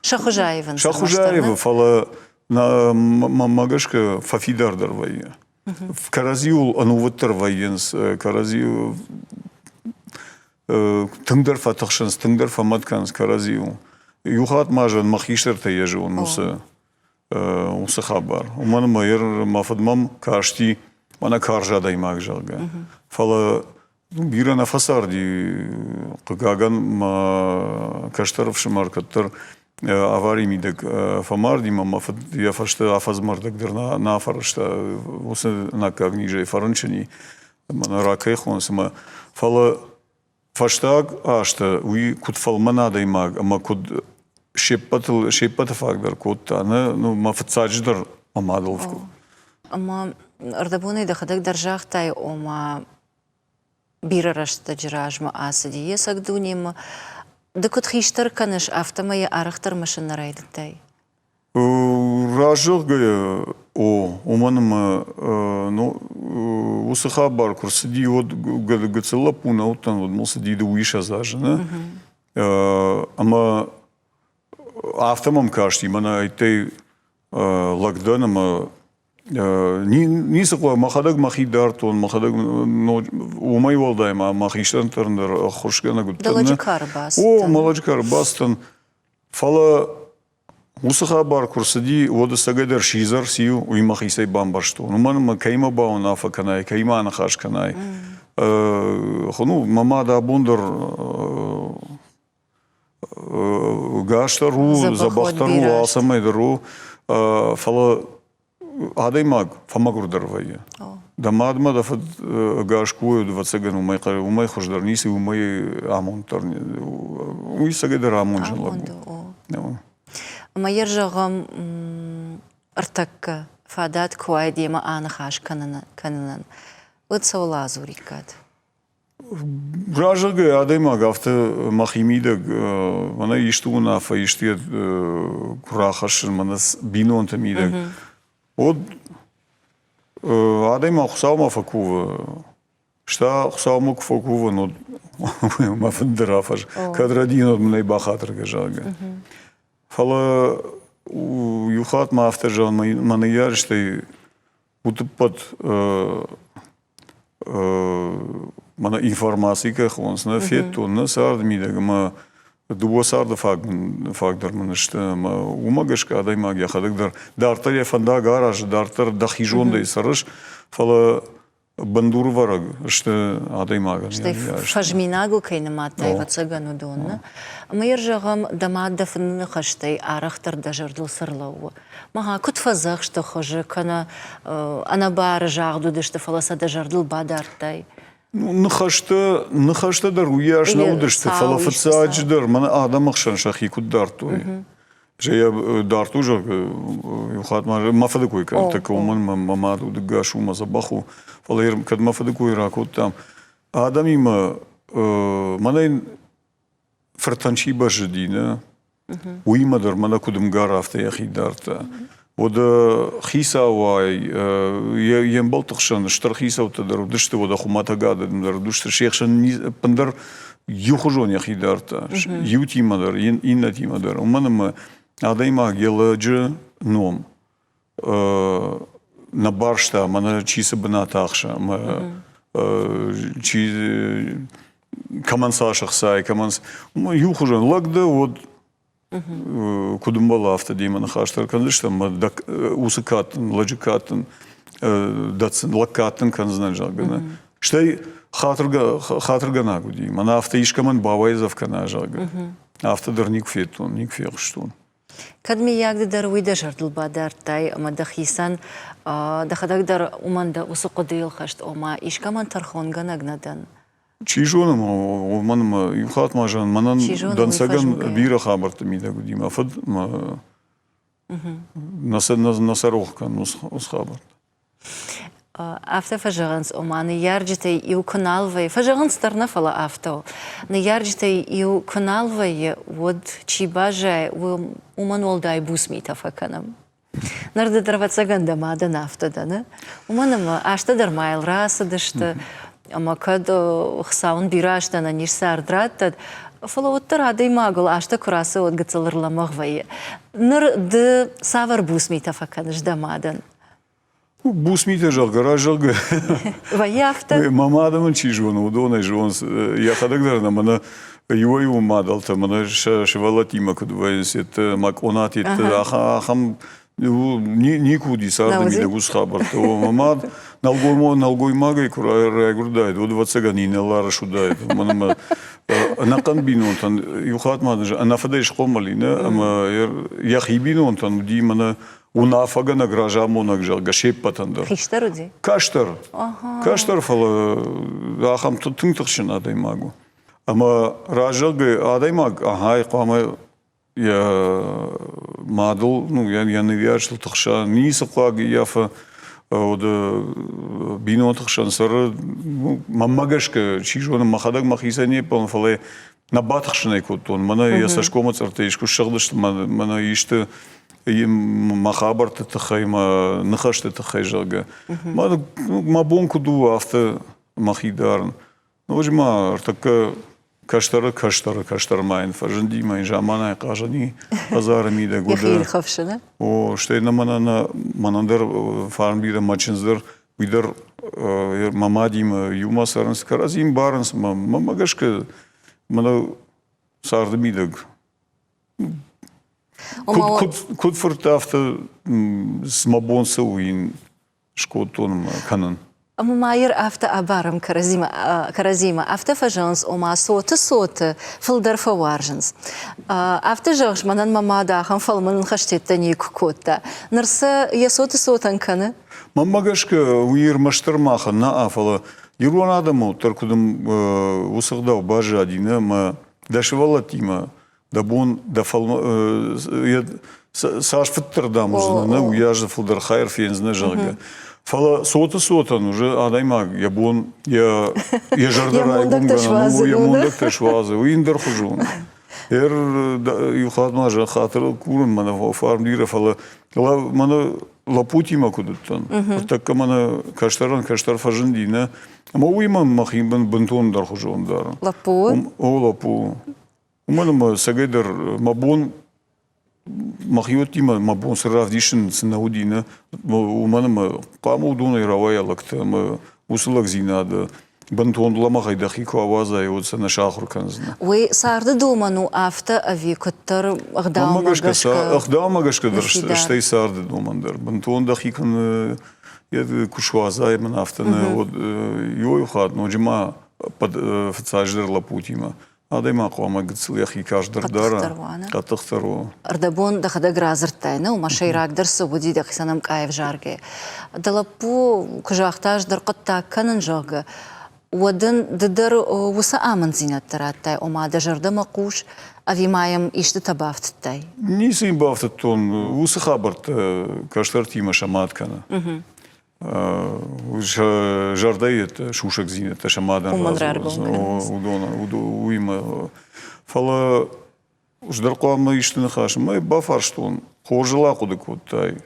Шахужаеван. Шахужаева фала на магашка фафидардар вае. В каразиул ануваттар ваенс, каразиул тыңдар фатахшанс, тыңдар фаматканс каразиул. Юхат мажан махиштарта ежон усы хабар. Уман майер мафадмам кашти мана каржадай магжалга. Фала бирана фасарди каган каштаров маркаттар аварий мидек фамарди мафад я фашта афазмардак дерна нафаршта усы накагниже фаранчани мана ракехонс ма фала фаштаг ашта уи кутфалманадай маг ама куд шеппата фагдар кутта ну мафцадждар амадолфку. Ама ардабуны дахадак даржахтай ома бирарашта жиражма асади есак дуним. Дакут хиштар канаш автомая арахтар машина райдтай. Ражылгая уманым усы хабар курсиди от гацела пуна оттан вот мусиди да уиша зажена. Ама автомам кашти мана айтей лакданама не саква махадаг махидартон махадаг умай волдайма махиштан тарндар хуршгана гуттан. Даладжикар бастан. О маладжикар бастан. Фала усаха бар курсади вода сагайдар шизар сию уимахисай бамбаршту. Ну манма кайма баун афаканай кайма анахашканай. Ну мама да бундар гаштару забахтару асамайдару фала адаймаг фамагурдар вае. Дамадма дафад гашкую двацаган умай хождар ниси умай амонтар. Уи сагайдар амонжан лабу. Майер жағам артакка фадат куайдема анахаш кананан. Вот саула зурикат. Ражага адаймаг авто махимидак мана иштуна фа иштият курахашын манас бинонта мидак. Вот адайма хусаума факува. Шта хусаума факува, но мафандерафаш. Кадрадин от мной бахатр гажага. Фала юхат мафтажан мана ярштай утыпат мана информация хонс на фетту на сардмидак ма дуо сарда фактор манышта ма умагашка адаймаг яхадагдар дартар яфанда гараж дартар дахижондай сарыш фала бандур вараг что адаймага. Что фажминагу кайнаматай вацагану донна. Майер жағам дамадда фыннахаштай арахтар дажардыл сырлауы. Мага кут фазах что хожи кана анабар жагду дышты фаласа дажардыл бадартай. Нахашта дар уяш наудышты фалафацадждар мана адамахшан шахи кут дартуй. Же я дарту же юхат мафадыкуй такоман мамаду гашу мазабаху фалаер кад мафадыкуй ракут там адамима манай фартанчи баждина уимадар мана кудым gaрафта яхи дарта ода хисавай ембалтықшан штар хисавтадар дышты ода хуматагададар дышты шехшан пандар юхужон яхи дарта ютимадар иннатимадар уманама адайма геладжы ном на баршта мана чиса бна тахша чи камансашах сай каманс юхужон лагда вот кудумбала автодима хаштар кандышта усыкатын ладжикатын дацын лакатын канзнажагана Штей хатыргана гуди. Мана авто ишкаман бавайзов кана жага. Авто дар ник фетун, ник фештун. Кадми ягды дар уйда жардыл бадар тай, ама дахисан, дахадаг дар уманда усуқудил хашт, ома ишкаман тархон ганагнадан. Чижоным, манам юхат мажан, манан дансаган бира хабарта мида гуди. Мафад насарохкан ус хабарт. Авто фажаганс ома не ярджите и каналвай фажаганс тарна фала авто не ярджите и каналвай вот чибаже у мануал дай бусмита факанам нарда драваца ганда мада нафта да не у манама ашта дармайл раса дашта ама кадо хсаун бирашта на нишсар драттад фала вот тара магул ашта кураса от гацалырламагвай нар д савар бусмита факанаш да мадан. Бусмите жал, гараж жал. Ваяфта. Мамадамын чижону, удона жон. Я хадагдар на мана его мадалта, мана шевалат има кудвайс, это маконат, это ахам никуди сарды мида гусхабар. То мамад налгой магай кура гурдайт, вот 20 ганин лара шудайт. Мана накан бинонтан юхат мадаж, анафадеш хомалина, ама я хибинонтан ди мана унафага на гража монак жал гашеп патандар. Хиштар уди. Каштар. Каштар фала ахам тыңтықшын адай магу. Ама ражалга адай маг ахай қама я мадыл, ну я не вяжл тықша ниса қлаги яфа ода бино тықшан сары маммагашка чижона махадаг махисане пон фала на батықшын айкоттон. Мана я сашкома цартаишку шағдышты мана ишті махабарты тахайма нахашты тахай жага. Мабонку ду авто махидарн. Ну жма така каштар майн фажанди майн жамана кажани азарами да года. Яхил хавшина. О штей на манандар фармбира мачинздар видар мамадим юмасарнс каразим барнс мамагашка мана сардмидаг. Куд фуртафта смабонса уин шкотон канан. Ама майер авто абарам каразима авто фажанс ома соты филдар фаваржанс. Авто жагш манан мамада хам фалман хаштетта ник котта. Нарса я сотан каны. Мамагашка уир маштармаха на афала. Юрон адаму таркудам усагдау бажадина ма дашвала тима. Да бон да фал саш фиттырдам уже я же филдар хайр фензна жага. Фала сотан уже адаймаг я бон я жардарай гумгана я мондак ташвазы уиндер хужун. Юхат мажа хатыр курун мана фармдира фала мана лапути макудуттан. Так мана каштар фажындина. Ама уиман махимбан бентон дар хужун дар. Лапу. О лапу. Уманама сагайдар мабон махиотима мабон сравдишн снаудина уманама каму дуна равая лакта ма усулак зинада бантон ламахай дахико аваза и вот сана шахур канзна. Вы сарды думану авто ави коттар ахдамагашка дар штей сарды думандар бантон дахикан я кушваза иман автона вот йой хат но джима под фцаждер лапутима. Адайма қома гыцыл яхи каждыр дара. Қатықтару. Ардабон дахада гразыртайны, ума шайрагдыр субуди дахисанам кайв жарге. Далапу кыжақтаж дар қытта канын жағы. Уадын дыдар уса амын зинаттараттай, ума дажырды мақуш, авимаям ишті табафтыттай. Нисы им бафтыттон, усы хабарт каштар тима шаматкана. Жардает шушек зинет, шамадан уима. Фала ждарқуама иштіні хашым, май бафарштон, хожила куды куттай.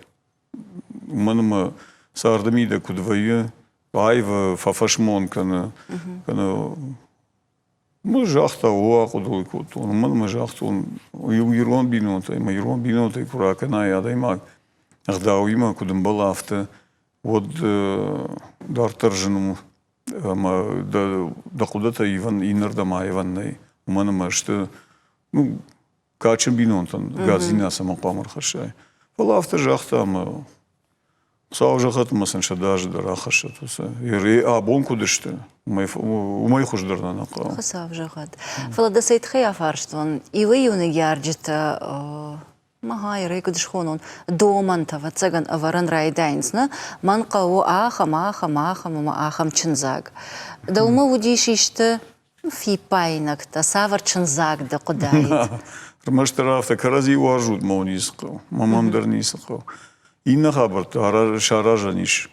Уманыма сардамида кудвайы, айва фафашмон кана. Мы жахта уа кудой кутон, уманыма жахтон, юрон бинотай, ма юрон бинотай куракана ядаймак. Ахда уима кудым балафта. Вот дартаржыному да куда-то Иван инердама Иванной уманама что ну качем бинонтан газина сама памар хашай. Фала автожахта ама Сау жахатмасын шадажы дарахаша туса. Ири абонку дышты. Умай хуждарна нақау. Хасав жагат. Фалада сейтхи афарштон. Ивы юны ярджита Магай рейкудыш хонон доманта вацаган аваран райдайнсна манқау ахам чынзаг. Да ума удишишты фипайнакта савар чынзаг да кудайт. Рмаштарафта карази уажуд маунисқау. Мамамдар нисқау. Инна хабарт шаражаниш.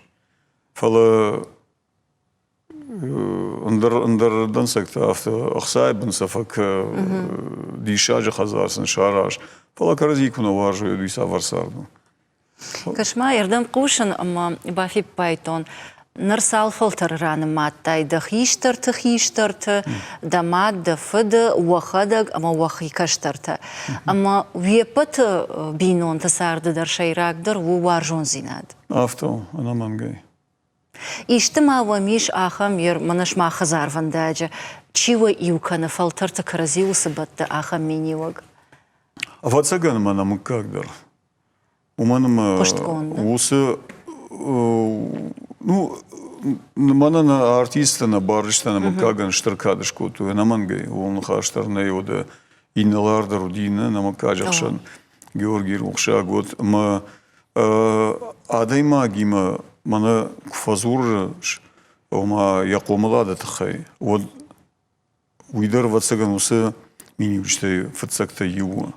Фала андырдан сакта авто ахсайбын сафак дишажа хазарсын шараж. Фала карази куна уажу дуиса варсарду. Кашма ердам кушан ама бафи пайтон. Нарсал филтр раны маттай да хиштарты да мат да фыды уахадаг ама уахи каштарты. Ама вепат бинон тасарды дар шайрагдыр уаржон зинад. Авто, ана мангай. Ишты мавамиш ахам ер манаш махазар вандаджа. Чива иукана филтрта карази усыбатты ахам миниваг. Вацаган манам кагдар. Уманам усы ну мана на артиста на барышта на макаган штаркадышку ту на мангай он хаштарна yoda иннеларда рудина на макажахшан Георгий Рухша год ма адайма гима мана кфазур ома якомлада тхай вот уйдар вацаган усы мини учтай фацакта ю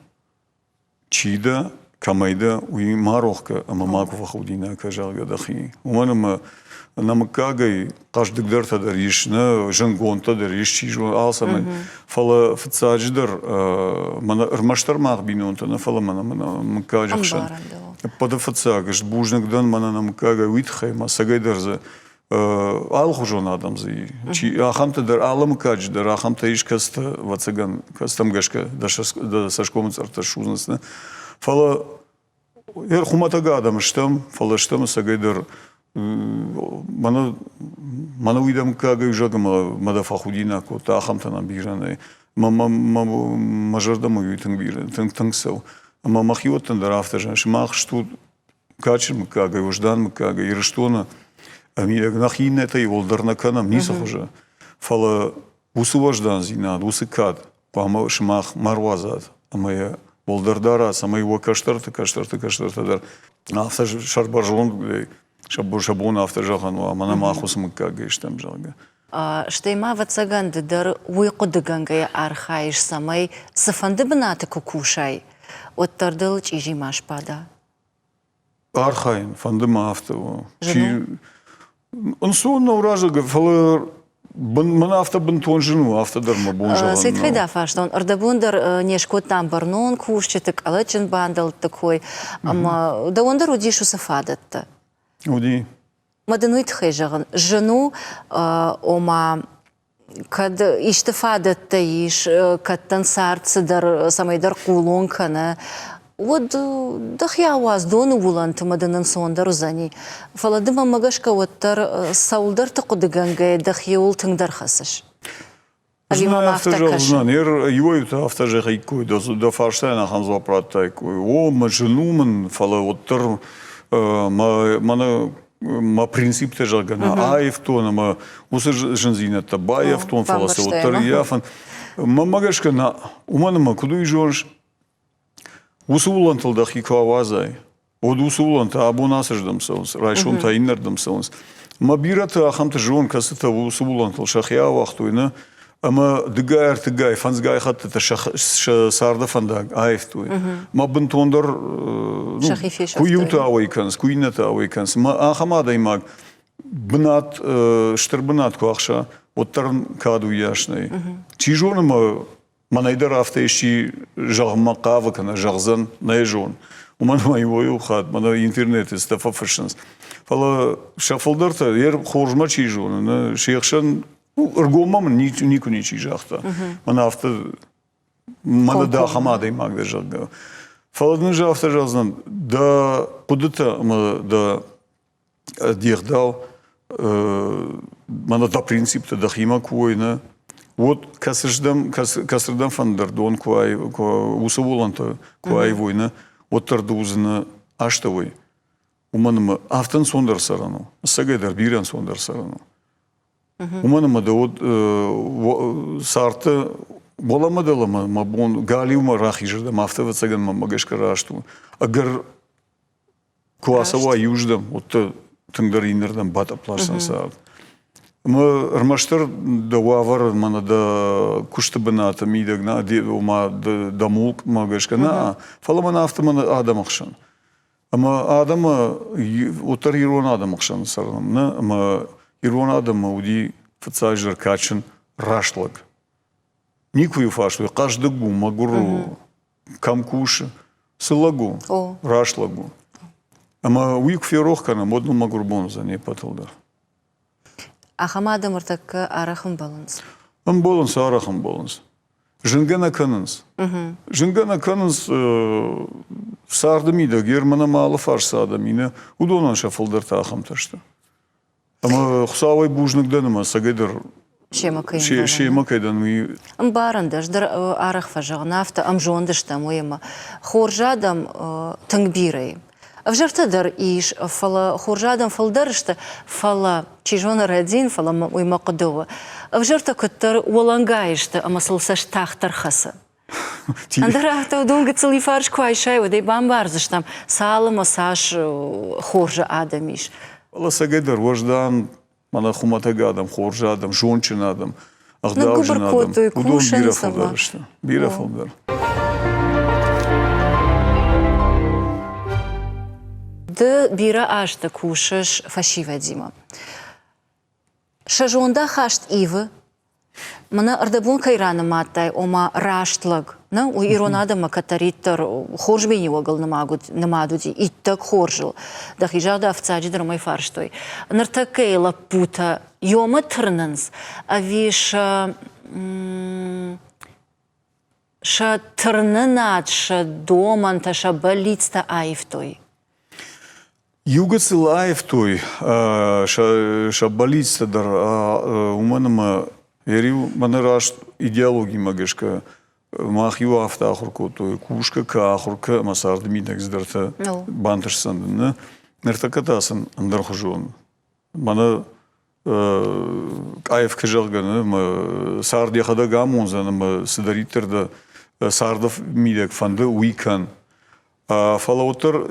чида камайда уи марохка ама макова худина кажалга дахи уманама намакагай каждый дарта дариш на жангонта дариш чижу алсамен фала фцадждар мана рмаштар мах бинонта на фала мана макажахшан под фцагаш бужнагдан мана намакагай уитхай масагайдарза алхужон адамзы чи ахамта дар аламкач дар ахамта ишкаста вацаган кастам гашка да сашком царта шузнасна фала хуматага адам штам фала штам сагайдар мана уйдам кага жагама мадафа худина ко та ахамта на биране мажарда мой тын бирен тыңсау ама махиоттан дар автажан шмах шту качым кага уждан кага ирштона Амирак нахин это и волдарна канам ниса хуже. Фала усуваждан зинад усыкад пама шмах марвазат. Амая волдардара самая его каштарта дар. Автор шарбаржон шабон автор жагану амана махус мыкага иштам жага. Штейма вацаганды дар уйқудыгангая архаиш самай сафанды бната кукушай. Оттардыл чижи машпада. Архайн фанды мафтово. Он сон на уража фала мана авто бентон жену автодарма бонжа. Сейтхайда фаштон ардабундар нешкот там барнон кушчетик алачен бандал такой. Ама да ондар удишу сафадатта. Уди. Мадануит хайжаган жену ома кад иштефадатта иш кад тансарцы дар самай дар кулонкана. Вот дахья вас дону вуланты маданын сондар узани. Фаладыма магашка оттар саулдар тақудыганга дахья ултыңдар хасыш. Знаю автожал знан. Его это автожал ikой до фарштайна ханзва пратта ikой. О жену мен фала оттар ма принцип тежал гана. Айф тона ма усы жензина табаев тон фала се оттар яфан. Магашка на уманама куду и жорж. Усулантал дахи кавазай. Од усуланта абунасыждам саус. Райшон та иннердам саус. Мабирата ахамта жон касыта усулантал шахия вахтуйна. Ама дыгай фансгай хатта та сарда фандаг айфтуй. Ма бентондар куюта авайканс, куйната авайканс. Ма ахамада имаг бнат штырбнат куахша. Оттарн каду яшнай. Чижона ма Манайдар автоещи жағма қавы кана жағзан найжон. Уман майвой ухат, мана интернет стафа фашынс. Фала шафалдарта ер хоржма чижон. Шейхшан ыргомамын нику не чижахта. Мана авто мана да хамада имаг да жага. Фала днежа авто жазнан да кудыта да дихдал мана да принципта да хима куойна. Вот касырдан фандардон куай усуволанта куай война оттардузна аштавой. Umanım haftan sondar saranu. Sagayder biran sondar saranu. Umanım da o sartı bolamadı ma bon galiuma rahijda mafta vatsagan ma magashkaraştu. Agar kuasava yujdam otta tıngar inirden bataplarsan saat. Ama armaştır da wavar mana da kuşta banata midagna di ma da mulk magashkana. Falamana hafta mana adam akşan. Ama adama otar iron adam akşan sarnam. Ama iron adam uди фацажер качен рашлаг. Никую фашлу, каждый гу, магуру, камкуша, сылагу, рашлагу. Ама уик ферохкана, модну магурбон за не патылдар. Ахама адамыртак арахым баланс. Ам баланс, арахым баланс. Жингана канынс. Жингана канынс сардымида, германа малы фарса адамина, удонан шафылдар тахам ташты. Ama xusavay bujnukdan ama sagaydır şema kaydan mi Барандаш дар арах фажагнафта амжондыштам уема хоржадам тангбирай. Авжартадар иш фала хоржадам фалдарышта фала чижона радин фала уема кадова. Авжарта каттар улангаишта амасылсаш тахтар хаса. Андарахта удонга цели фарш квайшай удай бамбарзыштам салама саш хоржа адамиш. Valla sagaydır vajdan mana xumataga adam, xorja adam, jonçin adam, ağdavjin adam. Udon bir afaldar işte. Bir afaldar. Да бира ашта кушаш фашива дима. Шажонда хашт ивы. Мана ардабун кайрана маттай ома раштлаг. На у иронадама катариттар хоржбени огыл намадуди иттак хоржил. Да хижада авцаджи драмай фарштой. Нартакейла пута йома тырнанс. Авиш ша тырнанат, ша доманта, ша болицта айфтой. Югацил айфтой, ша болицта дар уманама ерил мана рашт идеологи магашка. Махью автохурку, то кушка кахурка, масардмидак здарта банташсан, нертакатасан андархужон. Мана кайф кежалган, сарди хада гамонзан, сидаритер да сардов мидак фанда уикан. Фалаутер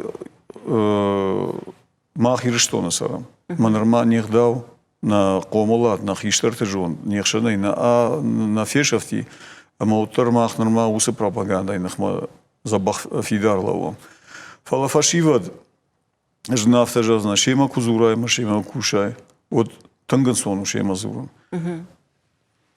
махирштона сарам. Манарма нехдав на комолат, на хиштартежон, нехшанай на фешафти. Ама утър мах норма уса пропаганда и нахма забах фидар Фала фашивад жнафта жазна шема кузурай, ма шема кушай. От тънган сону шема зуран.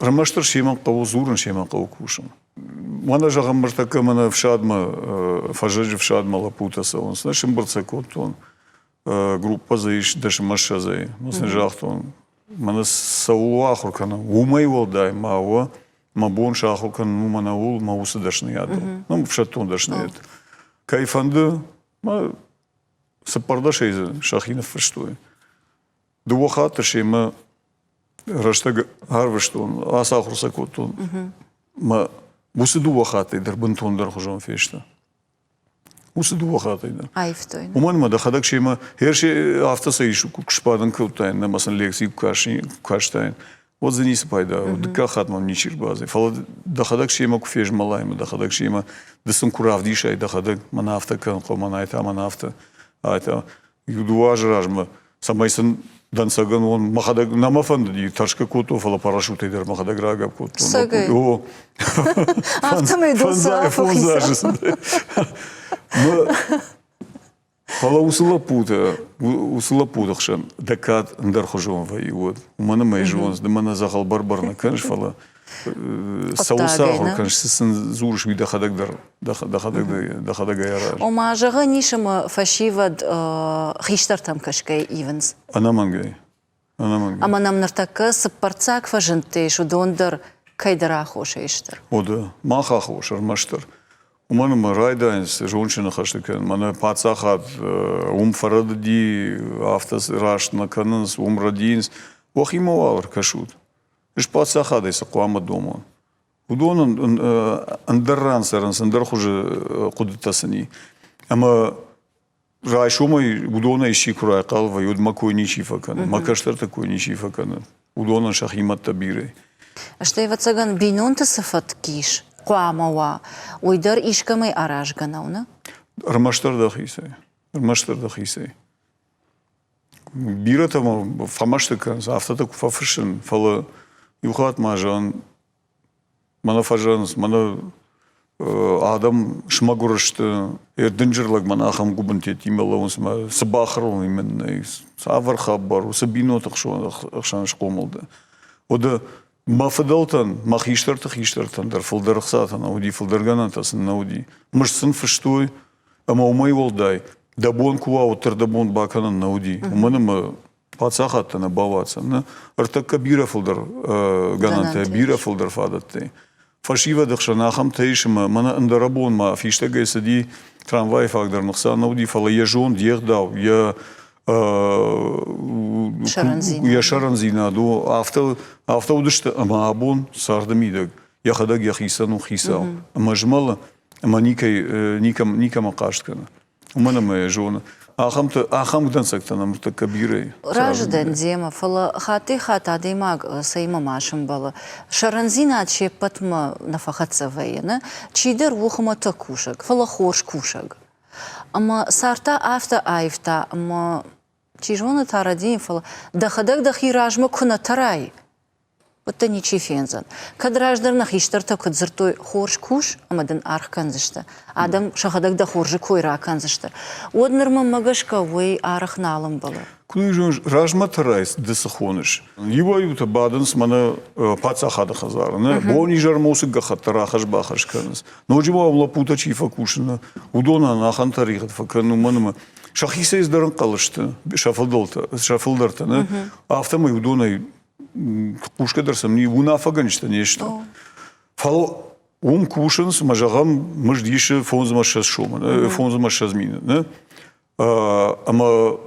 Рамаштар шема қау зуран, шема қау кушан. Мана жағам мъртака, мана вшадма, фажаджи вшадма лапута салон. Значим бърца котон. Группа заиш, даши маша зай. Масне жахтон. Мана саулуахур кана. Умай волдай мауа. Ma bon şahul kan numana ul ma usu daşnıyadı. Nam fşatton daşnıyad. Kayfandı ma sıparda şeyzi şahine fıştoy. Duvaxat şeyma raşta harvışton asa xursa kotton. Ma usu duvaxat eder bunton dar xujon feşta. Usu duvaxat eder. Ayftoy. Umanma da xadak şeyma her şey hafta sayı şu kuşpadan kıltayın. Namasan leksiyi kaştayn. Вот за ней пайда, дакахат мам ничир базы. Фала дахадак шема куфеж малайма, дахадак шема дасун курав дишай, дахадак манафта кан, ко манайта манафта. Айта юдуажражма самайсан дансаган он махадак намафанда ди ташка кото фала парашют эдер махадак рагап кото. Сагай. О. Автомай доса фанзажис. Фала усыла путахшан, дакат ндархужон вай. Вот. Умана майжонс, да мана захал барбарна канш фала. Саусахур канш сисын зурш ви дахадагдар, дахадага яраж. Ома жага нишама фашивад хиштартам кашкай ивенс. Анамангай. Ама нам нартака сыппарцак фажынты шудондар кайдарахоша иштар. Ода, махахош, армаштар. Уманама райдайнс, жончина хаштакен, мана пацахат, фарадади, автос рашна канынс, радинс, вахимовалар кашут. Иш пацахада иса куама дома. Удонан андарран саранс, андархуже кудытасани. Ама Райшумай удона ищи курай қалва, юдма койничи факаны, макаштарта койничи факаны. Удона шахимат табирей. Аштай вацаган бинон тасафат киш, қуамава, ойдар ишкамай араш ганауна? Рмаштар да хисей. Бирата ма фамаштака, автата куфафышын, фала юхат мажан, мана фажанс, мана адам шмагурышты, дынжырлаг мана ахам губынтет имелауынс, сабахрыл именно, савархаб бар, сабинотық шанш қомылды. Ода мафадалтан, махиштартан, дар фылдарықсатан, ауди фылдарганатасын, ауди. Мышсын фыштой, ама умай волдай. Дабон куа отыр дабон баканан науди. Уманым пацахаттана баватсан. Артакка бира фылдар гананте, бира фылдар фадатте. Фашива дықшанахам тейшіма, мана андарабон ма фиштага есади трамвай фагдар нықса науди фала я жон диехдау, я шаранзина, авто удышты, ама абон сардамидаг, я хадаг я хисану хисау. Ама жмала, ама никама қашткана. Умана моя жона. Ахам гдансактанам така бирей. Раждан дема, фала хата демаг сайма машым бала. Шаранзина че патма нафахатса вейна, чидер вухама та кушак, фала хорш кушак. Ама сарта афта айфта, ама чижона тарадин фала, дахадак дахи ражма куна тарай. Вот это ничего фензан. Когда рожденных иштарта кадзертой хорш куш, амадан арх канзышта. Адам шахадак да хоржи койра канзышта. Однерма магашка вой арх налам было. Куй же ражма тарайс десахоныш. Его юта баденс мана паца хада хазара. Не, бони жармосы гахат рахаш бахаш канс. Ноджима лапута чифа кушна. Удона на хантарихат факану манма. Шахиса издаран калышты. Шафылдарта. Не, автомой удона кушка дарсам не унафаганишта нечто. Фало кушанс мажагам маждише фонзма шашшома, фонзма шазмина. Ама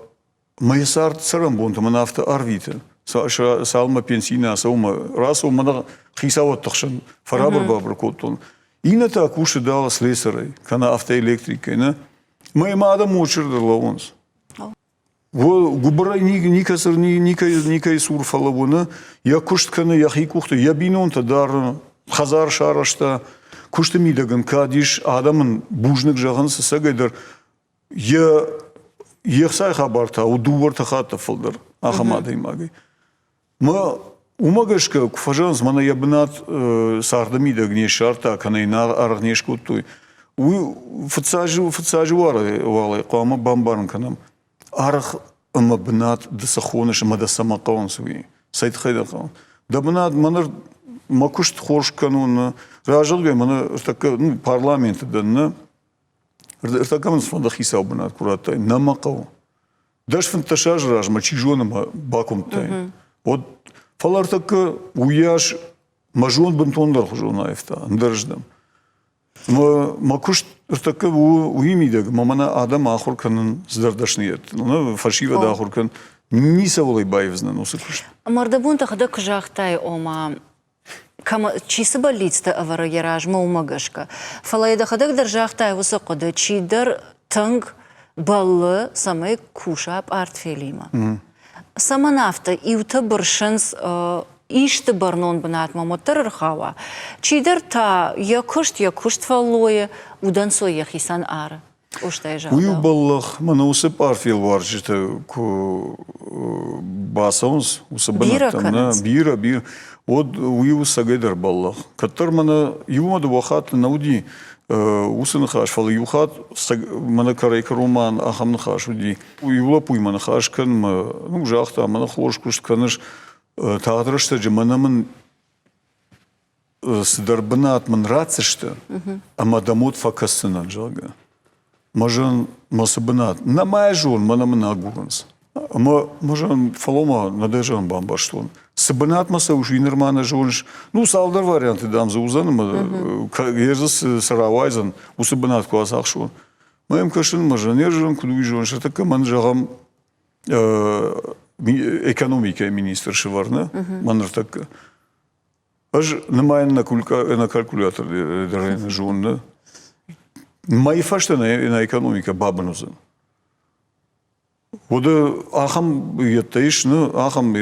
майсар царам бунта манафта арвита. Салма пенсина саума расу мана хисават тахшан фарабр бабр коттон. Ината куши дала слесарай, кана автоэлектрикой, не? Майма адам очерда лавонс. Губара никасыр никай сурфалавона, я куштканы яхи кухты, я бинонта дар хазар шарашта, кушты мидаган кадиш, адамын бужнык жағансы сагайдар, я ехсай хабарта, удуварта хатта фалдар, ахамада имагай. Ма умагашка куфажанс, мана ябнат сарда мидагне шарта, канайна аргнеш куттой. Фацажу вала, қама бамбарн канам. Арх ама бнат дсахоныш ама дсамакаун суи сайт хайдакаун да бнат манар макушт хорш канун ражалга мана така парламент дана ртакамс фонда хисаб бнат курата намакау даш фанташаж раж мачижона бакумтай вот фалар така уяш мажон бнтондар хужуна ефта андерждам макушт така уимидаг мамана адам ахур канын здардашниет ну фашива да ахур кан ниса волай байвзна ну сыкуш Мардабун тахада кжахтай ома кама чисаба лицта авара яражма умагашка фалайда хадак даржахтай высокода чидар танг баллы самай кушап артфелима саманафта иута баршанс ишты барнон бнат мамотар рхава. Чидер та якушт фаллое удан сой яхисан ара. Уштай жада. Ую баллах мана усы парфил варжите ку басаунс усабанат там бира. От ую сагайдар баллах. Каттар мана юмаду вахат науди усын хаш фал юхат мана карайка роман ахам хаш уди. Уюла пуй мана хаш кан ну жахта мана хош кушт каныш Тағдырышты жыманамын сыдарбына атмын рацышты, ама дамут факасынан жалға. Мажан масыбынат. На май жон манамын агурынс. Ама мажан фалома надежан бамбаштон. Сыбынат маса уж инермана жонш. Ну, салдар варианты дам за узаным, ерзас саравайзан, усыбынат куасақ шон. Маем кашын мажан ержан кудуй жонш. Это команд жағам экономика министр шеварна, манар така. Аж немає на калькулятор дерев'яна жонна. Має фашта на економіка бабанузен. Ода ахам еттейш, ахам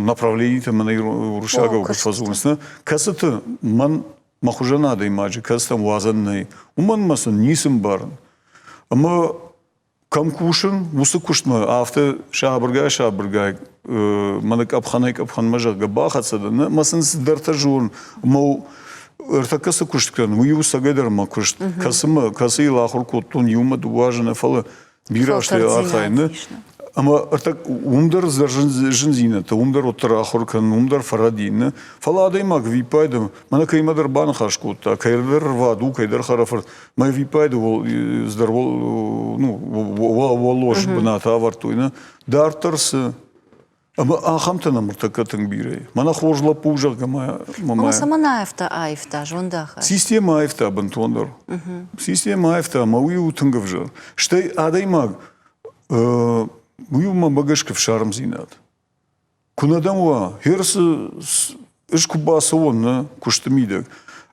направление мана урушага фазулсна. Касата ман махужана да имаджи, касата вазанный. Уман масан нисим барн. Ама кам кушан, муса куштма, афта шабыргай, мана капхан мажа габахатса да, масан сдарта журн, мау артакаса кушткан, мую сагайдар ма кушт, касы илахур коттун юма дуажана фала. Бирашты архайны. Ама артак умдар жинзината, умдар оттарахуркан, умдар фарадинна. Фала адаймак випайдам. Мана каймадар банхашкута, кайдар ваду, кайдар харафар. Май випайду здарвол, волош бната авартуйна. Дартарсы. Ама ахамтана муртакатың бирей. Мана хожла пужага мама. Ама сама наевта айфта, жондаха. Система айфта бантондар. Система айфта, мауи утынгавжа. Штай адаймаг, муюма багашкав шарм зинат. Кунадамуа, херсы ишкубаса он, куштамидак.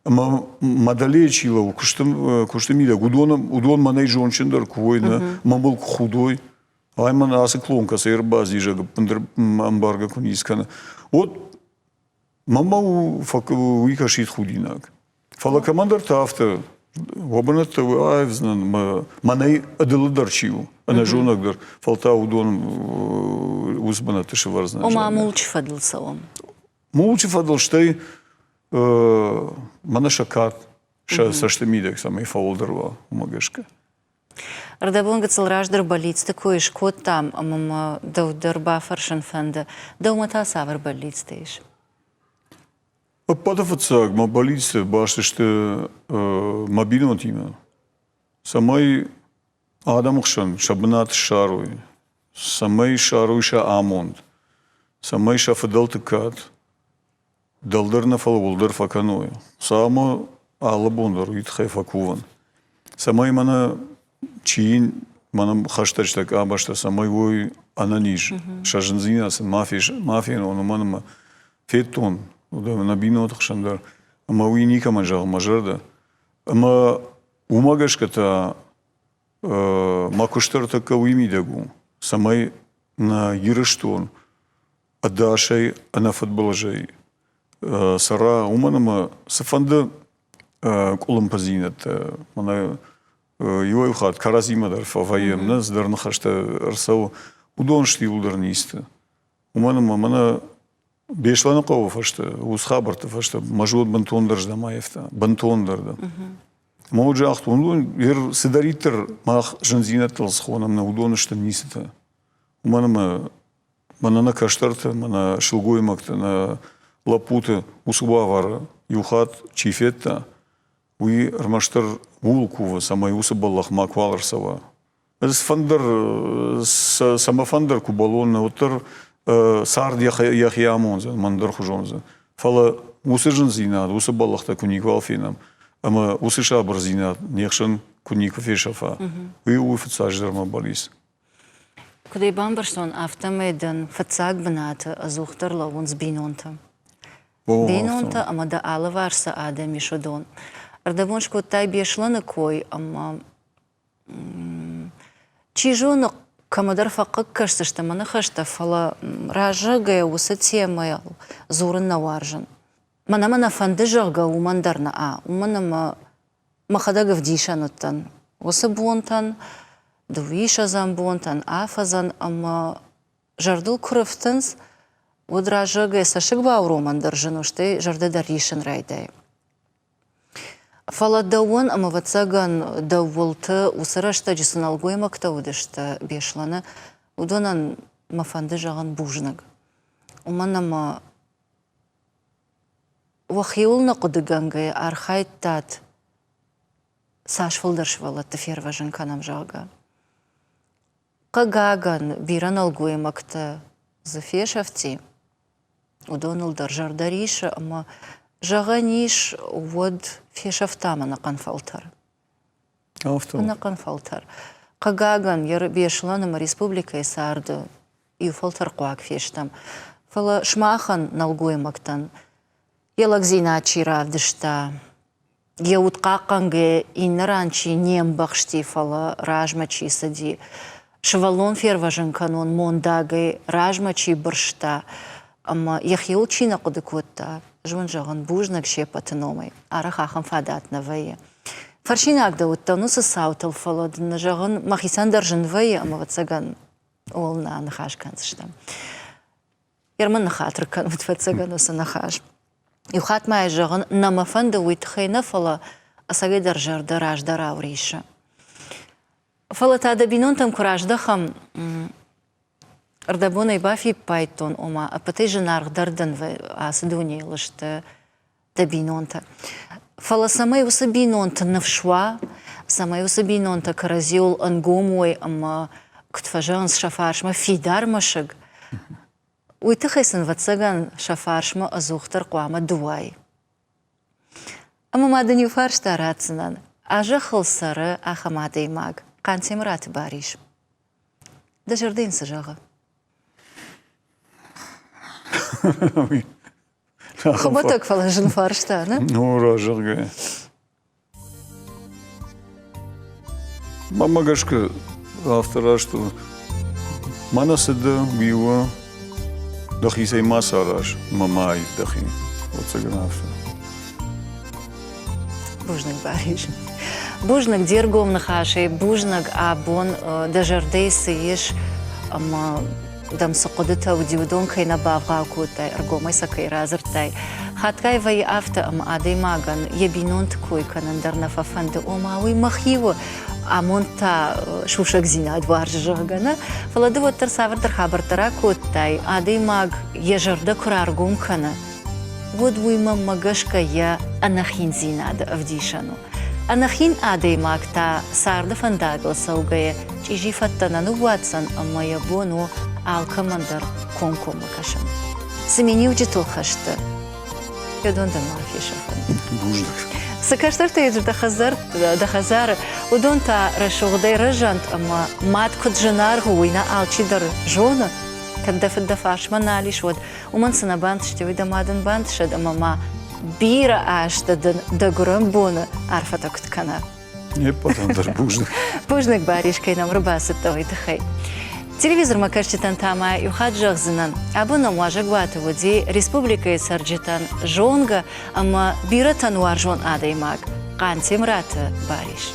Ама мадалечила, куштамидак. Удон манай жончиндар куойна, мамыл худой. Айман асы клонка сайрба зижага пандр амбарга кунискана. Вот мама уикашит худинак. Фала командар тафта. Вабанат айвзнан манай адыладарчиу. Ана жонагдар фалта удон узбанат шеварзна. Ома мулчи фадл салом. Мулчи фадл штай мана шакат. Саштамидак самай фаулдарва умагашка. Ардабонга цалраждар болиц такой шкот там, мама даударба фаршанфанда, даумата савар болицтейш. Падафацаг, ма болице баштышты мобильного тима. Самай адамхшан шабнат шаруй, самай шаруйша амонд, самай шафадалтыкат, далдарна фалволдар факаной, сама алабондар итхай факуван. Самай мана Чин, манам хаштачтак абашта самой вой ананиш, шажензинасан мафия, он манама феттон, набино тахшандар, ама уи никама жал мажарда, ама умагашката макуштар така уимидагу, самай на юрештон, адашай, ана футболажай, сара уманама сафанда кулампазинат, мана Юай хат каразимадар фаваем, нас дарнахашта арсау удоншти ударнисты. Умана мана бешлана кова фашта, усхабарта фашта, мажут бантондар ждамаевта, бантондар да. Моуджа ахтун, ер сидаритер мах жензинатал схонам на удоншта нисата. Умана мана на каштарта, мана шилгоймакта, на лапута, усубавара, юхат, чифетта. Уи армаштар вулкува, самай усабаллах макваларсава. Ez фандер, сама фандер кубалон, отер сард яхиамонза, мандер хужонза. Фала усыжын зинад, усабаллахта куниквал финам, ама усышабр зинад, нехшен куниква фешафа. Уи уфицаждерма балис. Кудей бамбарштон автомеден фацаг бната азухтарла вонс бинонта. Бинонта, ама да алаварса аде мишодон. Ардавоншко тай бешлана кой, ама чижона камадар фақық кашсышта мана хашта фала ражагая уса тема зурын наваржан. Мана фанды жага умандарна умана махадага вдишануттан. Уса бонтан, двиша зан бонтан, афазан, ама жардул курыфтанс уд ражагая сашык бауру мандаржану, штай жарды даришан райдай. Фала дауан, ама вацаган дауолты усарашта жисын алгоймакта удышта бешлана, удонан мафанды жаған бужнаг. Уман ама вахиулна кудыгангай архайттат сашфылдыршвала теферважын канам жага. Кагаган биран алгоймакта зафешавти, удонылдар жардариша, ама жағаниш вод фешафтама на конфалтар. На конфалтар. Кагаган яр бешланама республика и сарды и фалтар куак фештам. Фала шмахан налгоймактан. Елагзина чиравдышта. Еуткаканге иннаранчи нембахшти фала ражмачи сади. Швалон ферважен канон мондагай ражмачи боршта. Ама яхил чина кодекутта. Жон жаган бужнак шепатономай. Арахахам фадат навае. Фаршинак да уттану саутал фалодна жаган махисан даржен вае, ама вацаган олна нахаш канцштам. Ярман нахатр кан вацаган уса нахаш. Юхат май жаган намафанда уитхайна фала асаgai даржар дараж даравриша. Фала тада бинон там кураж дахам ардабона и бафи пайтон ома, а пътей женар дърден аз дуни лъща да бинонта. Фала самай уса бинонта навшва, самай уса бинонта каразиол ангомой, ама ктважан с шафаршма фидар машъг. Уйтахайсен вацаган шафаршма азухтар қуама дуай. Ама мадани фаршта рацинан, ажа хылсары ахамадей маг, қансем рат бариш. Да жардин сажага. Хубаток фалажын фаршта, не? Ну, ражырга. Мамагашка автора, что манасыда бива дахи сей масараш, мамай дахи. Вот цаган автор. Бужнак бариш. Бужнак дергом нахашей, бужнак абон дажардей сееш, ама дам сақудыта удиудон кайна бавға кутай, аргомай сакай разыртай. Хаткай вай афта ам адей маган, ебинонт кой канандар нафафанды омауи махиво, амонта шушак зинад варжагана. Фалады вот тарсавырдар хабартара кутай, адей маг ежарда кураргум кана. Вот вуйма магашка я анахин зинада авдишану. Анахин адей маг та сарда фандагла саугая, чижи фаттанану ватсан, ама ябону алкамандар конкома кашан. Семени учитол хашта. Ядон да мафия шафан. Бужнак. Сакаштарта еду да хазар. Удон та рашугдай ражант, ама мат код жанар хуйна алчидар жона. Когда фадда фаршма налиш вот. Уман сана банд штеви да мадан банд шад, ама ма бира ашта да гурам бона арфата куткана. Не патандар бужнак. Бужнак баришкай нам рубасат той тахай. Телевизор макашчитан тама юхаджах зинан. Абуна муажак ватывуди республика сарджитан жонга, ама биратан уаржон адаймак. Қантим рата бариш.